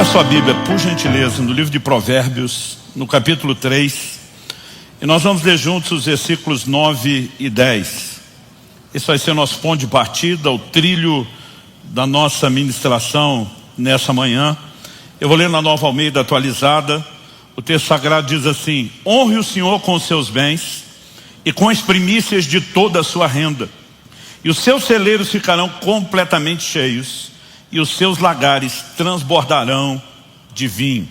Abra sua Bíblia, por gentileza, no livro de Provérbios, no capítulo 3. E nós vamos ler juntos os versículos 9 e 10. Esse vai ser o nosso ponto de partida, o trilho da nossa ministração nessa manhã. Eu vou ler na Nova Almeida atualizada. O texto sagrado diz assim: honre o Senhor com os seus bens e com as primícias de toda a sua renda. E os seus celeiros ficarão completamente cheios, e os seus lagares transbordarão de vinho.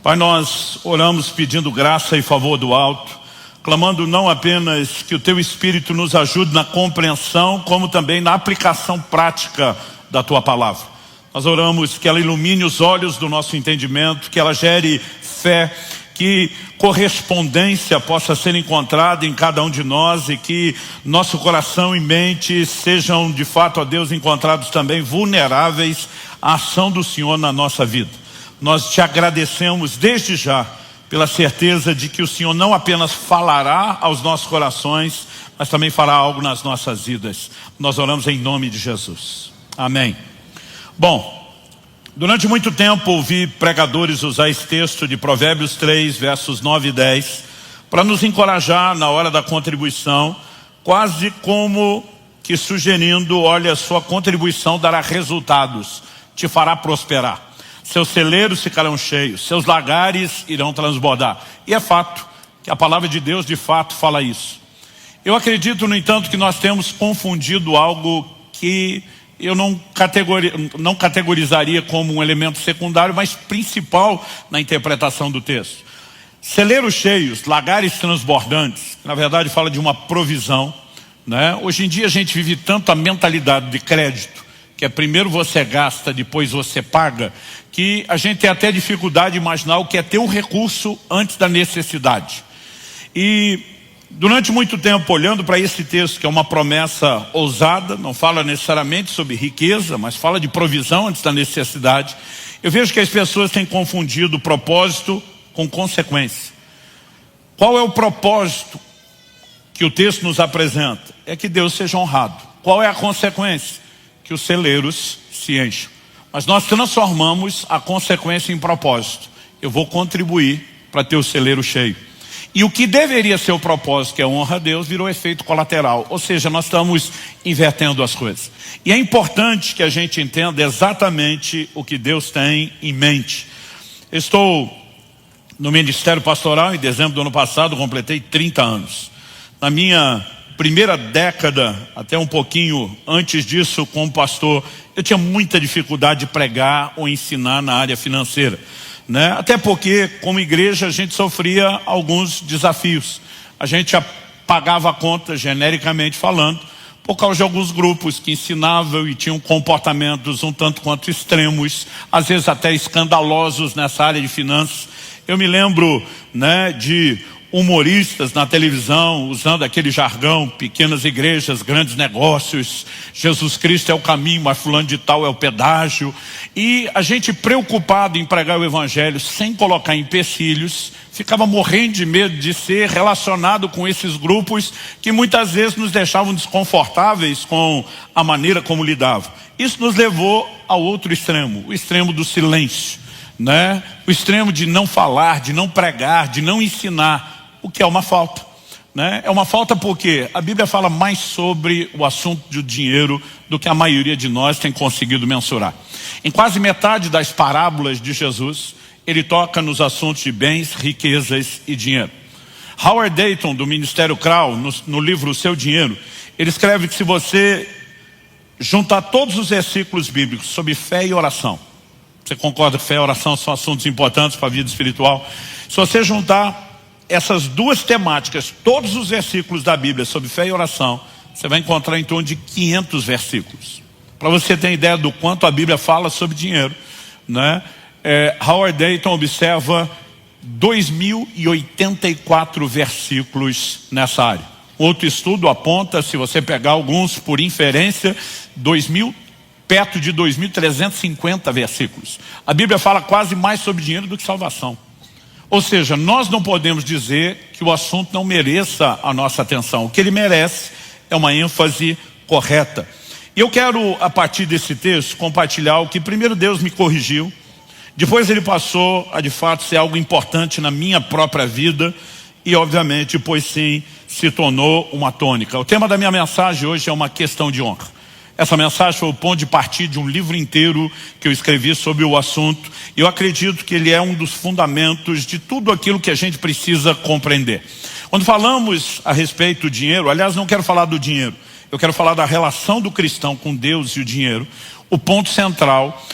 Pai, nós oramos pedindo graça e favor do alto, clamando não apenas que o Teu Espírito nos ajude na compreensão, como também na aplicação prática da Tua palavra. Nós oramos que ela ilumine os olhos do nosso entendimento, que ela gere fé, que correspondência possa ser encontrada em cada um de nós e que nosso coração e mente sejam de fato, ó Deus, encontrados também vulneráveis à ação do Senhor na nossa vida. Nós te agradecemos desde já pela certeza de que o Senhor não apenas falará aos nossos corações, mas também fará algo nas nossas vidas. Nós oramos em nome de Jesus. Amém. Bom, durante muito tempo ouvi pregadores usar esse texto de Provérbios 3, versos 9 e 10, para nos encorajar na hora da contribuição, quase como que sugerindo: olha, sua contribuição dará resultados, te fará prosperar. Seus celeiros ficarão cheios, seus lagares irão transbordar. E é fato que a palavra de Deus de fato fala isso. Eu acredito, no entanto, que nós temos confundido algo que eu não categorizaria como um elemento secundário, mas principal na interpretação do texto. Celeiros cheios, lagares transbordantes, que na verdade fala de uma provisão, né? Hoje em dia a gente vive tanto a mentalidade de crédito, que é primeiro você gasta, depois você paga, que a gente tem até dificuldade de imaginar o que é ter um recurso antes da necessidade. E durante muito tempo, olhando para esse texto, que é uma promessa ousada, não fala necessariamente sobre riqueza, mas fala de provisão antes da necessidade, eu vejo que as pessoas têm confundido propósito com consequência. Qual é o propósito que o texto nos apresenta? É que Deus seja honrado. Qual é a consequência? Que os celeiros se enchem. Mas nós transformamos a consequência em propósito. Eu vou contribuir para ter o celeiro cheio. E o que deveria ser o propósito, que é honra a Deus, virou efeito colateral. Ou seja, nós estamos invertendo as coisas. E é importante que a gente entenda exatamente o que Deus tem em mente. Estou no Ministério Pastoral, em dezembro do ano passado, completei 30 anos. Na minha primeira década, até um pouquinho antes disso, como pastor, eu tinha muita dificuldade de pregar ou ensinar na área financeira. Né? Até porque, como igreja, a gente sofria alguns desafios. A gente pagava a conta, genericamente falando, por causa de alguns grupos que ensinavam e tinham comportamentos um tanto quanto extremos, às vezes até escandalosos nessa área de finanças. Eu me lembro, né, de humoristas na televisão usando aquele jargão: pequenas igrejas, grandes negócios, Jesus Cristo é o caminho, mas fulano de tal é o pedágio. E a gente, preocupado em pregar o evangelho sem colocar empecilhos, ficava morrendo de medo de ser relacionado com esses grupos que muitas vezes nos deixavam desconfortáveis com a maneira como lidavam. Isso nos levou ao outro extremo, o extremo do silêncio, né? O extremo de não falar, de não pregar, de não ensinar. O que é uma falta, né? É uma falta porque a Bíblia fala mais sobre o assunto do dinheiro do que a maioria de nós tem conseguido mensurar. Em quase metade das parábolas de Jesus, ele toca nos assuntos de bens, riquezas e dinheiro. Howard Dayton, do Ministério Crow, no livro O Seu Dinheiro, ele escreve que se você juntar todos os versículos bíblicos sobre fé e oração, você concorda que fé e oração são assuntos importantes para a vida espiritual? Se você juntar essas duas temáticas, todos os versículos da Bíblia sobre fé e oração, você vai encontrar em torno de 500 versículos. Para você ter ideia do quanto a Bíblia fala sobre dinheiro, né? Howard Dayton observa 2084 versículos nessa área. Outro estudo aponta, se você pegar alguns por inferência, perto de 2.350 versículos. A Bíblia fala quase mais sobre dinheiro do que salvação. Ou seja, nós não podemos dizer que o assunto não mereça a nossa atenção. O que ele merece é uma ênfase correta. E eu quero, a partir desse texto, compartilhar o que primeiro Deus me corrigiu Depois ele passou a de fato ser algo importante na minha própria vida e obviamente depois sim se tornou uma tônica. O tema da minha mensagem hoje é uma questão de honra. Essa mensagem foi o ponto de partida de um livro inteiro que eu escrevi sobre o assunto. E eu acredito que ele é um dos fundamentos de tudo aquilo que a gente precisa compreender. Quando falamos a respeito do dinheiro, aliás, não quero falar do dinheiro. Eu quero falar da relação do cristão com Deus e o dinheiro. O ponto central,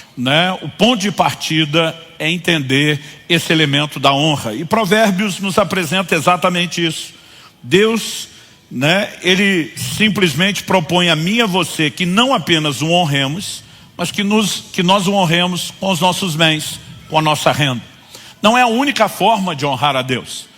o ponto de partida é entender esse elemento da honra. E Provérbios nos apresenta exatamente isso. Deus, ele simplesmente propõe a mim e a você que não apenas o honremos, mas que nós o honremos com os nossos bens, com a nossa renda. Não é a única forma de honrar a Deus,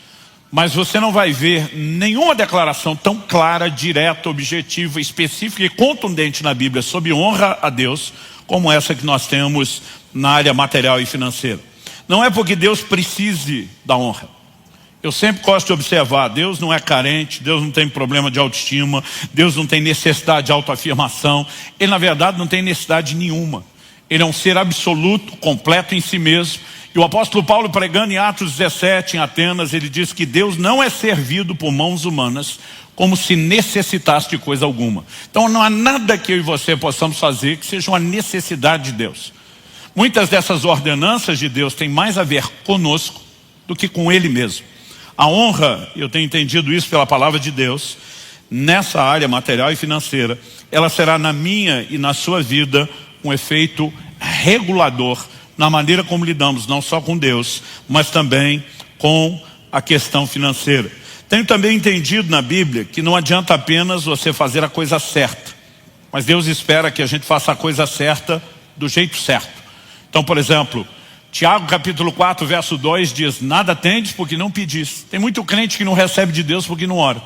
mas você não vai ver nenhuma declaração tão clara, direta, objetiva, específica e contundente na Bíblia sobre honra a Deus, como essa que nós temos na área material e financeira. Não é porque Deus precise da honra. Eu sempre gosto de observar, Deus não é carente, Deus não tem problema de autoestima, Deus não tem necessidade de autoafirmação. Ele na verdade não tem necessidade nenhuma. Ele é um ser absoluto, completo em si mesmo. E o apóstolo Paulo, pregando em Atos 17, em Atenas, ele diz que Deus não é servido por mãos humanas como se necessitasse de coisa alguma. Então não há nada que eu e você possamos fazer que seja uma necessidade de Deus. Muitas dessas ordenanças de Deus têm mais a ver conosco do que com Ele mesmo. A honra, eu tenho entendido isso pela palavra de Deus, nessa área material e financeira, ela será na minha e na sua vida um efeito regulador na maneira como lidamos não só com Deus, mas também com a questão financeira. Tenho também entendido na Bíblia que não adianta apenas você fazer a coisa certa, mas Deus espera que a gente faça a coisa certa do jeito certo. Então, por exemplo, Tiago capítulo 4, verso 2 diz: nada tendes porque não pedis. Tem muito crente que não recebe de Deus porque não ora.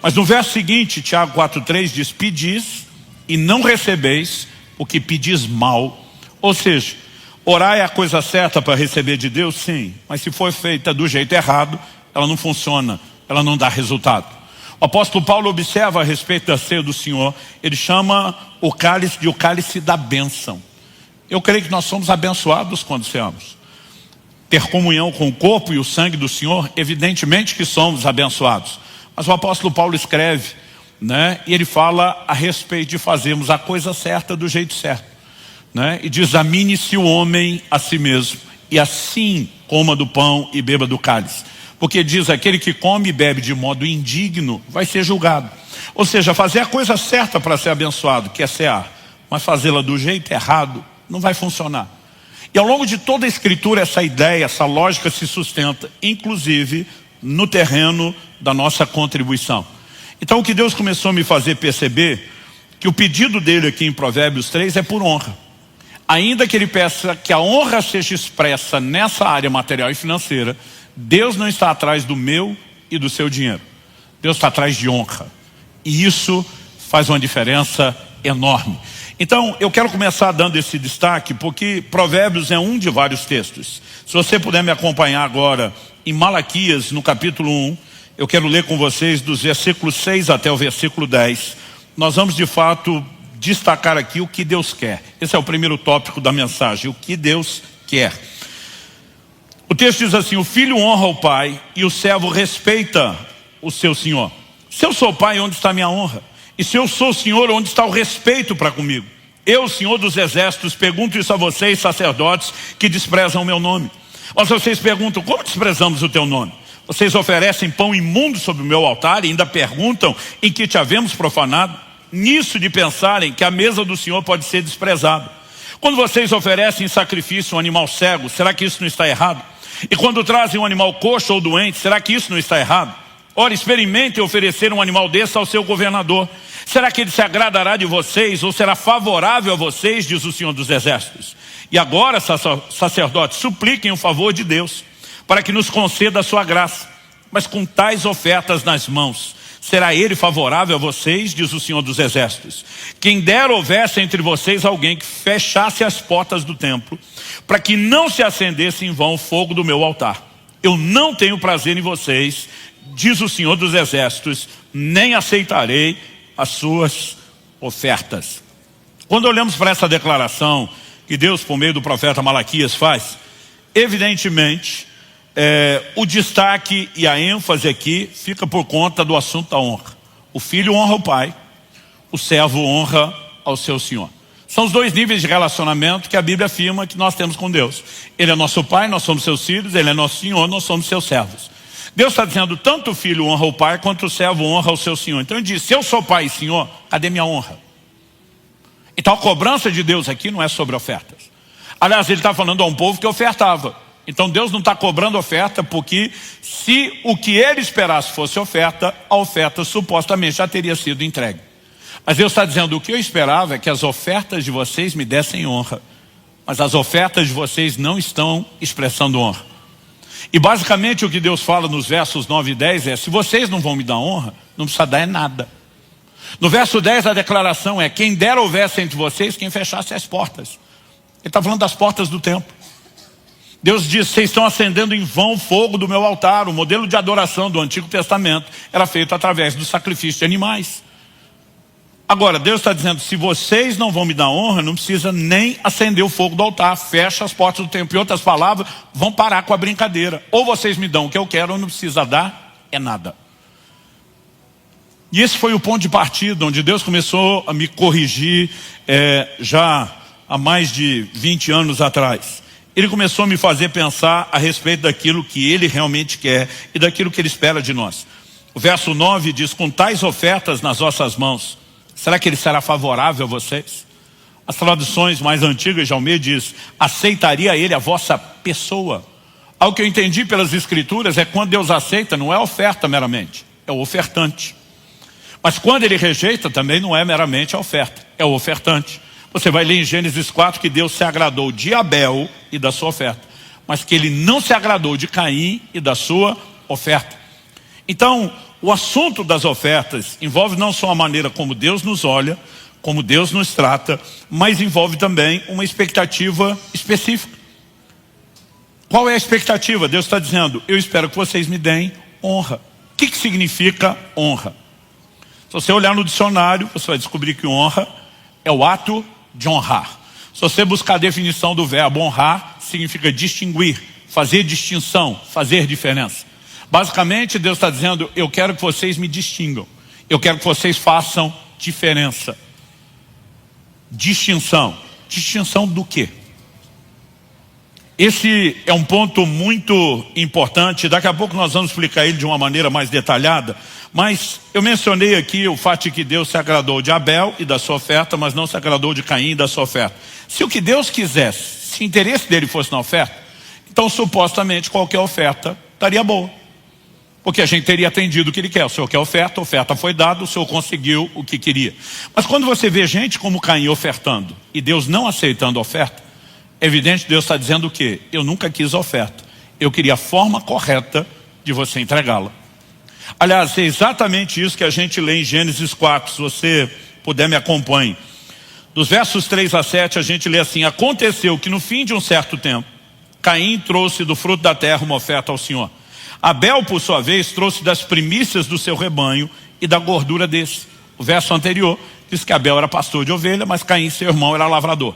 Mas no verso seguinte, Tiago 4,3 diz: pedis e não recebeis porque pedis mal. Ou seja, orar é a coisa certa para receber de Deus? Sim. Mas se for feita do jeito errado, ela não funciona, ela não dá resultado. O apóstolo Paulo observa a respeito da ceia do Senhor. Ele chama o cálice de o cálice da bênção. Eu creio que nós somos abençoados quando ceamos. Ter comunhão com o corpo e o sangue do Senhor, evidentemente que somos abençoados. Mas o apóstolo Paulo escreve, e ele fala a respeito de fazermos a coisa certa do jeito certo. E diz: examine-se o homem a si mesmo, e assim coma do pão e beba do cálice. Porque diz: aquele que come e bebe de modo indigno vai ser julgado. Ou seja, fazer a coisa certa para ser abençoado, que é cear, mas fazê-la do jeito errado, não vai funcionar. E ao longo de toda a Escritura essa ideia, essa lógica se sustenta, inclusive no terreno da nossa contribuição. Então o que Deus começou a me fazer perceber, que o pedido dele aqui em Provérbios 3 é por honra. Ainda que ele peça que a honra seja expressa nessa área material e financeira, Deus não está atrás do meu e do seu dinheiro. Deus está atrás de honra. E isso faz uma diferença enorme. Então, eu quero começar dando esse destaque, porque Provérbios é um de vários textos. Se você puder me acompanhar agora em Malaquias, no capítulo 1, eu quero ler com vocês dos versículos 6 até o versículo 10. Nós vamos, de fato, destacar aqui o que Deus quer. Esse é o primeiro tópico da mensagem, o que Deus quer. O texto diz assim: o filho honra o pai e o servo respeita o seu senhor. Se eu sou pai, onde está minha honra? E se eu sou Senhor, onde está o respeito para comigo? Eu, Senhor dos Exércitos, pergunto isso a vocês, sacerdotes, que desprezam o meu nome. Mas vocês perguntam: como desprezamos o teu nome? Vocês oferecem pão imundo sobre o meu altar e ainda perguntam: em que te havemos profanado? Nisso de pensarem que a mesa do Senhor pode ser desprezada. Quando vocês oferecem em sacrifício um animal cego, será que isso não está errado? E quando trazem um animal coxo ou doente, será que isso não está errado? Ora, experimentem oferecer um animal desse ao seu governador. Será que ele se agradará de vocês ou será favorável a vocês, diz o Senhor dos Exércitos? E agora, sacerdotes, supliquem o favor de Deus, para que nos conceda a sua graça. Mas com tais ofertas nas mãos, será ele favorável a vocês, diz o Senhor dos Exércitos? Quem dera houvesse entre vocês alguém que fechasse as portas do templo, para que não se acendesse em vão o fogo do meu altar. Eu não tenho prazer em vocês, diz o Senhor dos Exércitos, nem aceitarei as suas ofertas. Quando olhamos para essa declaração que Deus, por meio do profeta Malaquias, faz, evidentemente, o destaque e a ênfase aqui fica por conta do assunto da honra. O filho honra o pai, o servo honra ao seu senhor. São os dois níveis de relacionamento que a Bíblia afirma que nós temos com Deus. Ele é nosso pai, nós somos seus filhos, ele é nosso senhor, nós somos seus servos. Deus está dizendo, tanto o filho honra o pai, quanto o servo honra o seu senhor. Então ele diz, se eu sou pai e senhor, cadê minha honra? Então a cobrança de Deus aqui não é sobre ofertas. Aliás, ele está falando a um povo que ofertava. Então Deus não está cobrando oferta, porque se o que ele esperasse fosse oferta, a oferta supostamente já teria sido entregue. Mas Deus está dizendo, o que eu esperava é que as ofertas de vocês me dessem honra. Mas as ofertas de vocês não estão expressando honra. E basicamente o que Deus fala nos versos 9 e 10 é, se vocês não vão me dar honra, não precisa dar nada. No verso 10 a declaração é, quem dera houvesse entre vocês quem fechasse as portas. Ele está falando das portas do templo. Deus diz, vocês estão acendendo em vão o fogo do meu altar. O modelo de adoração do Antigo Testamento era feito através do sacrifício de animais. Agora, Deus está dizendo, se vocês não vão me dar honra, não precisa nem acender o fogo do altar, fecha as portas do templo. Em outras palavras, vão parar com a brincadeira. Ou vocês me dão o que eu quero, ou não precisa dar, é nada. E esse foi o ponto de partida, onde Deus começou a me corrigir já há mais de 20 anos atrás. Ele começou a me fazer pensar a respeito daquilo que Ele realmente quer e daquilo que Ele espera de nós. O verso 9 diz, com tais ofertas nas vossas mãos, será que Ele será favorável a vocês? As traduções mais antigas de Almeida diz, aceitaria Ele a vossa pessoa? Algo que eu entendi pelas Escrituras é que quando Deus aceita, não é a oferta meramente, é o ofertante. Mas quando Ele rejeita, também não é meramente a oferta, é o ofertante. Você vai ler em Gênesis 4 que Deus se agradou de Abel e da sua oferta, mas que Ele não se agradou de Caim e da sua oferta. Então, o assunto das ofertas envolve não só a maneira como Deus nos olha, como Deus nos trata, mas envolve também uma expectativa específica. Qual é a expectativa? Deus está dizendo, eu espero que vocês me deem honra. O que significa honra? Se você olhar no dicionário, você vai descobrir que honra é o ato de honrar. Se você buscar a definição do verbo honrar, significa distinguir, fazer distinção, fazer diferença. Basicamente, Deus está dizendo, eu quero que vocês me distingam. Eu quero que vocês façam diferença. Distinção. Distinção do quê? Esse é um ponto muito importante. Daqui a pouco nós vamos explicar ele de uma maneira mais detalhada. Mas eu mencionei aqui o fato de que Deus se agradou de Abel e da sua oferta, mas não se agradou de Caim e da sua oferta. Se o que Deus quisesse, se o interesse dele fosse na oferta, então supostamente qualquer oferta estaria boa. Porque a gente teria atendido o que Ele quer. O Senhor quer oferta, a oferta foi dada, o Senhor conseguiu o que queria. Mas quando você vê gente como Caim ofertando e Deus não aceitando a oferta, é evidente que Deus está dizendo o quê? Eu nunca quis a oferta. Eu queria a forma correta de você entregá-la. Aliás, é exatamente isso que a gente lê em Gênesis 4. Se você puder me acompanhe. Dos versos 3 a 7 a gente lê assim, aconteceu que no fim de um certo tempo, Caim trouxe do fruto da terra uma oferta ao Senhor. Abel, por sua vez, trouxe das primícias do seu rebanho e da gordura desse. O verso anterior diz que Abel era pastor de ovelha, mas Caim, seu irmão, era lavrador.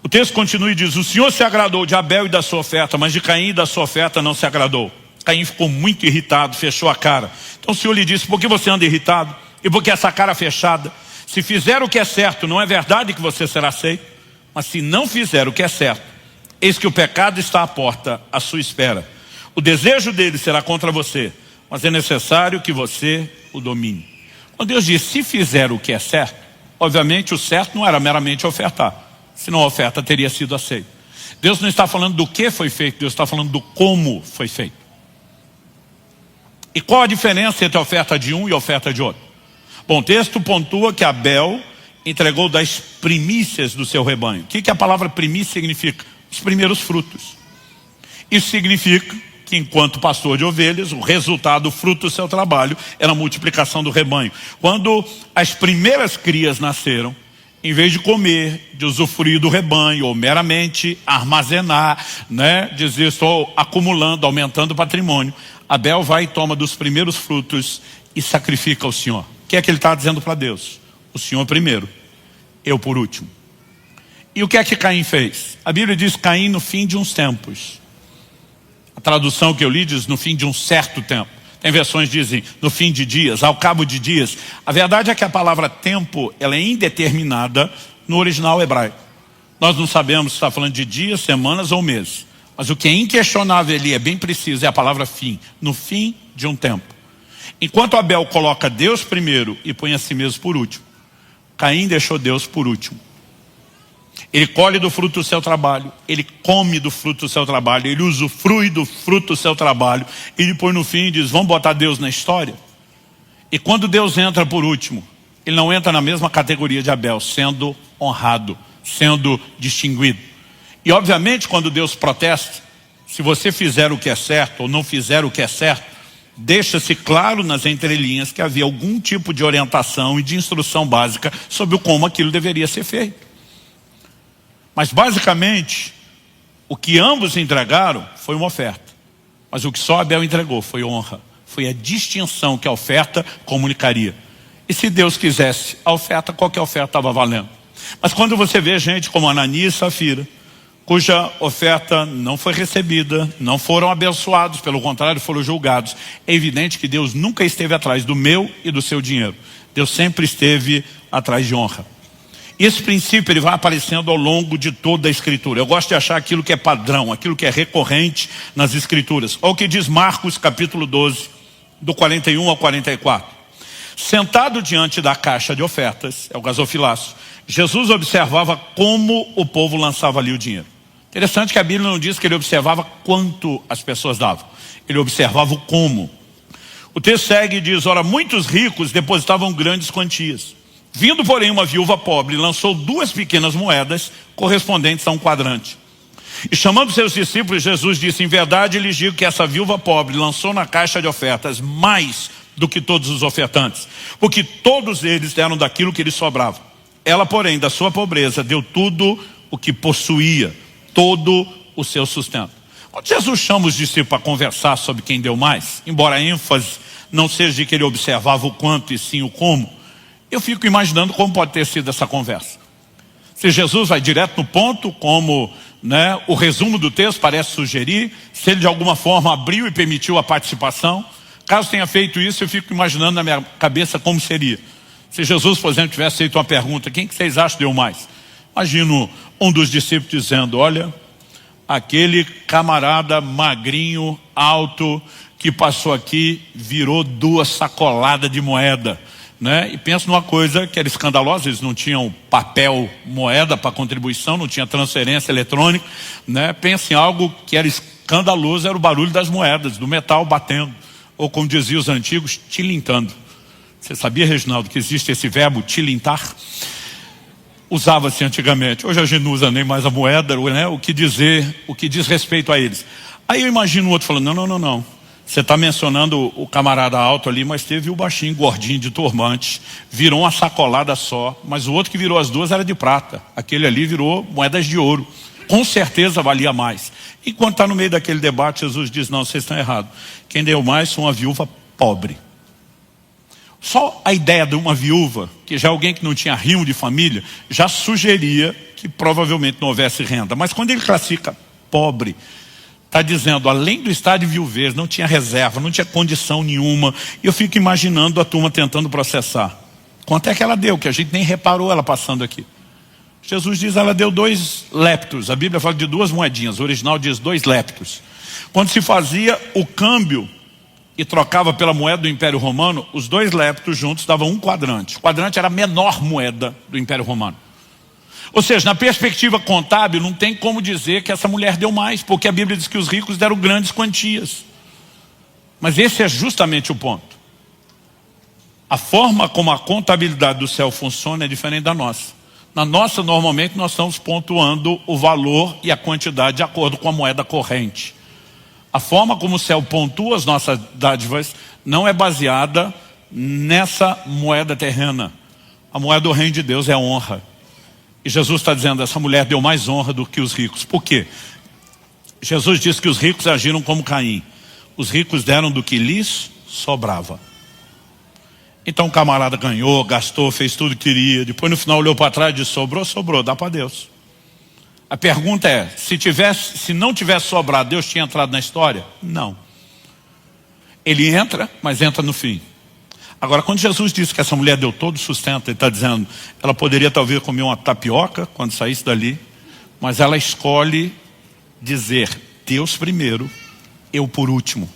O texto continua e diz, o Senhor se agradou de Abel e da sua oferta, mas de Caim e da sua oferta não se agradou. Caim ficou muito irritado, fechou a cara. Então o Senhor lhe disse, por que você anda irritado? E por que essa cara fechada? Se fizer o que é certo, não é verdade que você será aceito? Mas se não fizer o que é certo, eis que o pecado está à porta, à sua espera. O desejo dele será contra você, mas é necessário que você o domine. Quando Deus diz, se fizer o que é certo, obviamente o certo não era meramente ofertar, senão a oferta teria sido aceita. Deus não está falando do que foi feito, Deus está falando do como foi feito. E qual a diferença entre a oferta de um e a oferta de outro? Bom, o texto pontua que Abel entregou das primícias do seu rebanho. O que a palavra primícia significa? Os primeiros frutos. Isso significa que enquanto pastor de ovelhas, o resultado, o fruto do seu trabalho era a multiplicação do rebanho. Quando as primeiras crias nasceram, em vez de comer, de usufruir do rebanho, ou meramente armazenar, dizer estou acumulando, aumentando o patrimônio, Abel vai e toma dos primeiros frutos e sacrifica ao Senhor. O que é que ele está dizendo para Deus? O Senhor primeiro, eu por último. E o que é que Caim fez? A Bíblia diz que Caim no fim de uns tempos, A tradução que eu li diz no fim de um certo tempo. Tem versões que dizem no fim de dias, ao cabo de dias. A verdade é que a palavra tempo, ela é indeterminada no original hebraico. Nós não sabemos se está falando de dias, semanas ou meses. Mas o que é inquestionável ali, é bem preciso, é a palavra fim. No fim de um tempo. Enquanto Abel coloca Deus primeiro e põe a si mesmo por último, Caim deixou Deus por último. Ele colhe do fruto do seu trabalho, ele come do fruto do seu trabalho, ele usufrui do fruto do seu trabalho, e depois no fim diz, vamos botar Deus na história? E quando Deus entra por último, ele não entra na mesma categoria de Abel, sendo honrado, sendo distinguido. E obviamente quando Deus protesta, se você fizer o que é certo ou não fizer o que é certo, deixa-se claro nas entrelinhas que havia algum tipo de orientação e de instrução básica sobre como aquilo deveria ser feito. Mas basicamente, o que ambos entregaram foi uma oferta. Mas o que só Abel entregou foi honra. Foi a distinção que a oferta comunicaria. E se Deus quisesse a oferta, qualquer oferta estava valendo. Mas quando você vê gente como Ananias e Safira, cuja oferta não foi recebida, não foram abençoados, pelo contrário, foram julgados, é evidente que Deus nunca esteve atrás do meu e do seu dinheiro. Deus sempre esteve atrás de honra. E esse princípio ele vai aparecendo ao longo de toda a Escritura. Eu gosto de achar aquilo que é padrão, aquilo que é recorrente nas Escrituras. Olha o que diz Marcos capítulo 12, do 41 ao 44. Sentado diante da caixa de ofertas, é o gasofilaço, Jesus observava como o povo lançava ali o dinheiro. Interessante que a Bíblia não diz que ele observava quanto as pessoas davam. Ele observava o como. O texto segue e diz, ora, muitos ricos depositavam grandes quantias. Vindo, porém, uma viúva pobre, lançou 2 pequenas moedas correspondentes a um quadrante. E chamando seus discípulos, Jesus disse, em verdade lhes digo que essa viúva pobre lançou na caixa de ofertas mais do que todos os ofertantes, porque todos eles deram daquilo que lhes sobrava. Ela, porém, da sua pobreza, deu tudo o que possuía, todo o seu sustento. Quando Jesus chama os discípulos para conversar sobre quem deu mais, embora a ênfase não seja de que ele observava o quanto e sim o como, eu fico imaginando como pode ter sido essa conversa. Se Jesus vai direto no ponto, como o resumo do texto parece sugerir, se ele de alguma forma abriu e permitiu a participação, caso tenha feito isso, eu fico imaginando na minha cabeça como seria. Se Jesus, por exemplo, tivesse feito uma pergunta, quem que vocês acham deu mais? Imagino um dos discípulos dizendo, olha, aquele camarada magrinho, alto, que passou aqui, virou 2 sacoladas de moeda. E penso numa coisa que era escandalosa, eles não tinham papel moeda para contribuição, não tinha transferência eletrônica, Pensa em algo que era escandaloso, era o barulho das moedas, do metal batendo, ou como diziam os antigos, tilintando. Você sabia, Reginaldo, que existe esse verbo tilintar? Usava-se antigamente, hoje a gente não usa nem mais a moeda, o que diz respeito a eles. Aí eu imagino o outro falando, não. Você está mencionando o camarada alto ali, mas teve o baixinho, gordinho, de turbante. Virou uma sacolada só, mas o outro que virou as 2 era de prata. Aquele ali virou moedas de ouro. Com certeza valia mais. Enquanto está no meio daquele debate, Jesus diz, não, vocês estão errados. Quem deu mais foi uma viúva pobre. Só a ideia de uma viúva, que já é alguém que não tinha rimo de família, já sugeria que provavelmente não houvesse renda. Mas quando ele classifica pobre, está dizendo, além do estado de viuvez, não tinha reserva, não tinha condição nenhuma. E eu fico imaginando a turma tentando processar. Quanto é que ela deu? Que a gente nem reparou ela passando aqui. Jesus diz, ela deu 2 leptos. A Bíblia fala de 2 moedinhas. O original diz 2 leptos. Quando se fazia o câmbio e trocava pela moeda do Império Romano, os 2 leptos juntos davam 1 quadrante. O quadrante era a menor moeda do Império Romano. Ou seja, na perspectiva contábil, não tem como dizer que essa mulher deu mais, porque a Bíblia diz que os ricos deram grandes quantias. Mas esse é justamente o ponto. A forma como a contabilidade do céu funciona é diferente da nossa. Na nossa, normalmente, nós estamos pontuando o valor e a quantidade de acordo com a moeda corrente. A forma como o céu pontua as nossas dádivas não é baseada nessa moeda terrena. A moeda do reino de Deus é a honra. E Jesus está dizendo, essa mulher deu mais honra do que os ricos. Por quê? Jesus disse que os ricos agiram como Caim. Os ricos deram do que lhes sobrava. Então o camarada ganhou, gastou, fez tudo que queria. Depois no final olhou para trás e disse, sobrou, dá para Deus. A pergunta é, se não tivesse sobrado, Deus tinha entrado na história? Não. Ele entra, mas entra no fim. Agora, quando Jesus disse que essa mulher deu todo o sustento, ele está dizendo, ela poderia talvez comer uma tapioca quando saísse dali, mas ela escolhe dizer, Deus primeiro, eu por último.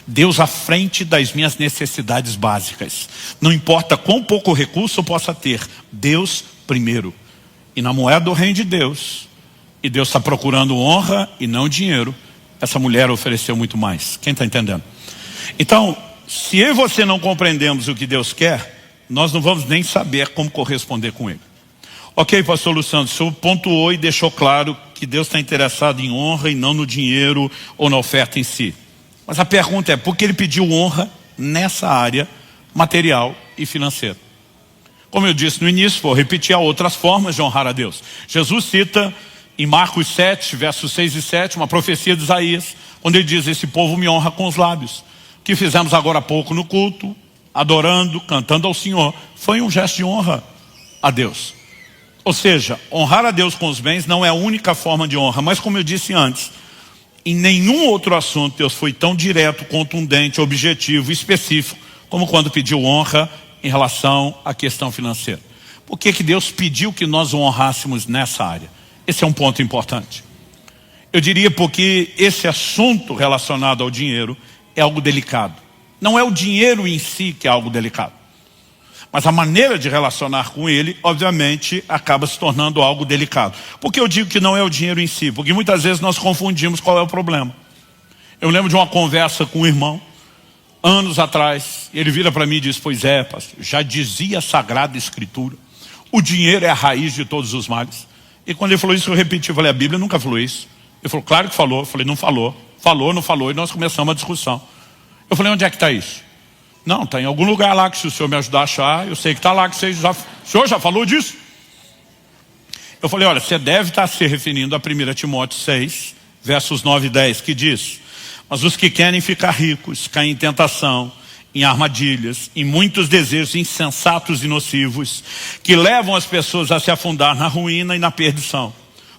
Deus à frente das minhas necessidades básicas. Não importa quão pouco recurso eu possa ter, Deus primeiro. E na moeda do reino de Deus, e Deus está procurando honra e não dinheiro, essa mulher ofereceu muito mais. Quem está entendendo? Então, se eu e você não compreendemos o que Deus quer, nós não vamos nem saber como corresponder com Ele. Ok, pastor Luciano, o senhor pontuou e deixou claro que Deus está interessado em honra e não no dinheiro ou na oferta em si. Mas a pergunta é, por que Ele pediu honra nessa área material e financeira? Como eu disse no início, vou repetir, há outras formas de honrar a Deus. Jesus cita em Marcos 7, versos 6 e 7, uma profecia de Isaías, onde ele diz, esse povo me honra com os lábios. O que fizemos agora há pouco no culto, adorando, cantando ao Senhor, foi um gesto de honra a Deus. Ou seja, honrar a Deus com os bens não é a única forma de honra, mas como eu disse antes, em nenhum outro assunto Deus foi tão direto, contundente, objetivo, específico, como quando pediu honra em relação à questão financeira. Por que Deus pediu que nós o honrássemos nessa área? Esse é um ponto importante. Eu diria porque esse assunto relacionado ao dinheiro é algo delicado. Não é o dinheiro em si que é algo delicado. Mas a maneira de relacionar com ele, obviamente, acaba se tornando algo delicado. Por que eu digo que não é o dinheiro em si? Porque muitas vezes nós confundimos qual é o problema. Eu lembro de uma conversa com um irmão, anos atrás, e ele vira para mim e diz, pois é, pastor, já dizia a Sagrada Escritura, o dinheiro é a raiz de todos os males. E quando ele falou isso, eu repeti, eu falei, a Bíblia nunca falou isso. Ele falou, claro que falou. Eu falei, não falou. Falou, não falou, e nós começamos a discussão. Eu falei, onde é que está isso? Não, está em algum lugar lá que se o senhor me ajudar a achar, eu sei que está lá, que o senhor já falou disso? Eu falei, olha, você deve estar se referindo a 1 Timóteo 6, versos 9 e 10, que diz, mas os que querem ficar ricos caem em tentação, em armadilhas, em muitos desejos insensatos e nocivos, que levam as pessoas a se afundar na ruína e na perdição.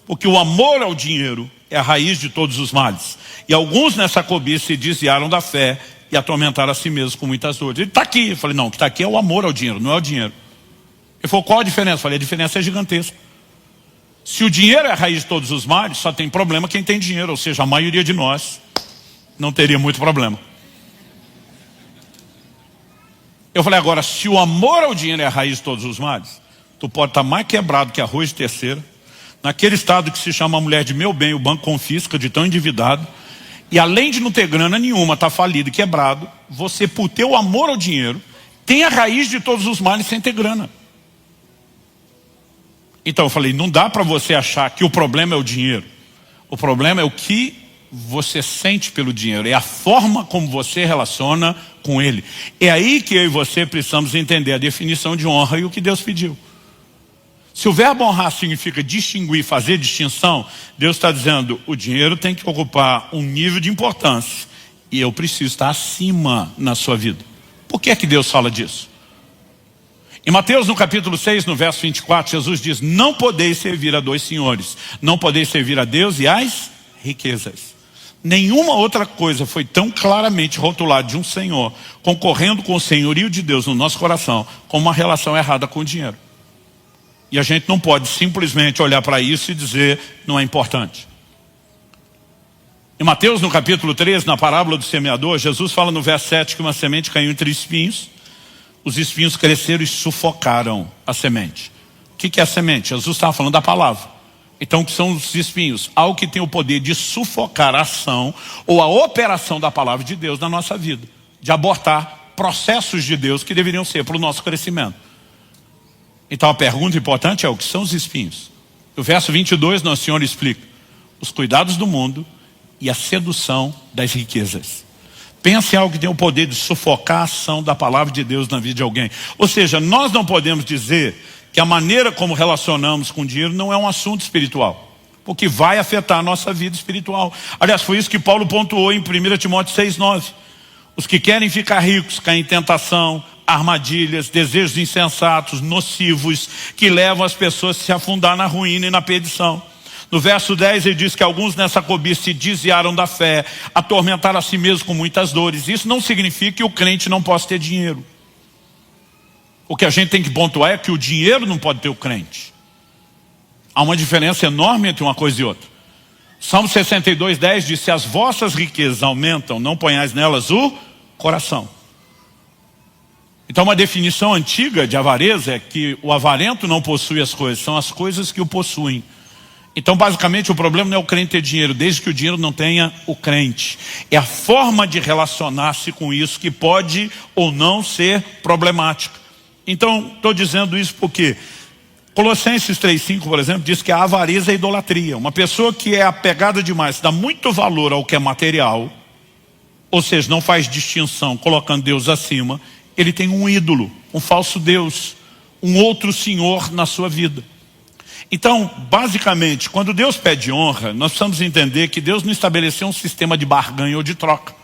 Porque o amor ao dinheiro é a raiz de todos os males. E alguns nessa cobiça se desviaram da fé e atormentaram a si mesmos com muitas dores. Ele está aqui. Eu falei, não, o que está aqui é o amor ao dinheiro, não é o dinheiro. Ele falou, qual a diferença? Eu falei, a diferença é gigantesca. Se o dinheiro é a raiz de todos os males, só tem problema quem tem dinheiro, ou seja, a maioria de nós não teria muito problema. Eu falei, agora, se o amor ao dinheiro é a raiz de todos os males, tu pode estar mais quebrado que arroz de terceira, naquele estado que se chama mulher de meu bem, o banco confisca de tão endividado, e além de não ter grana nenhuma, está falido e quebrado, você, por teu amor ao dinheiro, tem a raiz de todos os males sem ter grana. Então eu falei, não dá para você achar que o problema é o dinheiro. O problema é o que você sente pelo dinheiro, é a forma como você relaciona com ele. É aí que eu e você precisamos entender a definição de honra e o que Deus pediu. Se o verbo honrar significa distinguir, fazer distinção, Deus está dizendo, o dinheiro tem que ocupar um nível de importância e eu preciso estar acima na sua vida. Por que é que Deus fala disso? Em Mateus, no capítulo 6, no verso 24, Jesus diz, não podeis servir a dois senhores, não podeis servir a Deus e às riquezas. Nenhuma outra coisa foi tão claramente rotulada de um senhor, concorrendo com o senhorio de Deus no nosso coração, como uma relação errada com o dinheiro. E a gente não pode simplesmente olhar para isso e dizer, não é importante. Em Mateus, no capítulo 13, na parábola do semeador, Jesus fala no verso 7 que uma semente caiu entre espinhos, os espinhos cresceram e sufocaram a semente. O que é a semente? Jesus estava falando da palavra. Então, o que são os espinhos? Algo que tem o poder de sufocar a ação ou a operação da palavra de Deus na nossa vida. De abortar processos de Deus que deveriam ser para o nosso crescimento. Então, a pergunta importante é o que são os espinhos? No verso 22, Nosso Senhor explica os cuidados do mundo e a sedução das riquezas. Pense em algo que tem o poder de sufocar a ação da palavra de Deus na vida de alguém. Ou seja, nós não podemos dizer que a maneira como relacionamos com o dinheiro não é um assunto espiritual, porque vai afetar a nossa vida espiritual. Aliás, foi isso que Paulo pontuou em 1 Timóteo 6,9. Os que querem ficar ricos caem em tentação, armadilhas, desejos insensatos, nocivos, que levam as pessoas a se afundar na ruína e na perdição. No verso 10 ele diz que alguns nessa cobiça se desviaram da fé, atormentaram a si mesmos com muitas dores. Isso não significa que o crente não possa ter dinheiro. O que a gente tem que pontuar é que o dinheiro não pode ter o crente. Há uma diferença enorme entre uma coisa e outra. Salmo 62:10 diz: se as vossas riquezas aumentam, não ponhais nelas o coração. Então uma definição antiga de avareza é que o avarento não possui as coisas, são as coisas que o possuem. Então basicamente o problema não é o crente ter dinheiro, desde que o dinheiro não tenha o crente. É a forma de relacionar-se com isso que pode ou não ser problemática. Então estou dizendo isso porque Colossenses 3:5, por exemplo, diz que a avareza é idolatria. Uma pessoa que é apegada demais, dá muito valor ao que é material, ou seja, não faz distinção colocando Deus acima, ele tem um ídolo, um falso Deus, um outro senhor na sua vida. Então, basicamente, quando Deus pede honra, nós precisamos entender que Deus não estabeleceu um sistema de barganha ou de troca.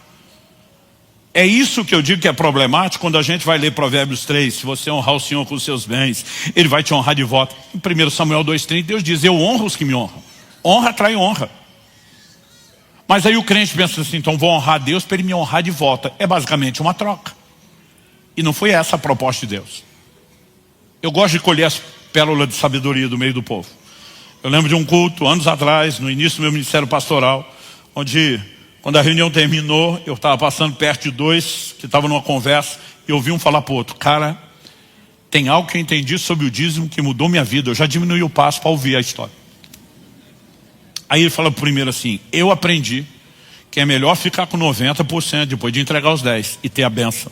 É isso que eu digo que é problemático quando a gente vai ler Provérbios 3, se você honrar o Senhor com os seus bens, Ele vai te honrar de volta. Em 1 Samuel 2:30, Deus diz: eu honro os que me honram. Honra atrai honra. Mas aí o crente pensa assim: então vou honrar Deus para Ele me honrar de volta. É basicamente uma troca. E não foi essa a proposta de Deus. Eu gosto de colher as pérolas de sabedoria do meio do povo. Eu lembro de um culto, anos atrás, no início do meu ministério pastoral, onde, quando a reunião terminou, eu estava passando perto de dois que estavam numa conversa, e ouvi um falar para o outro: cara, tem algo que eu entendi sobre o dízimo que mudou minha vida, eu já diminui o passo para ouvir a história. Aí ele fala primeiro assim: eu aprendi que é melhor ficar com 90% depois de entregar os 10 e ter a bênção,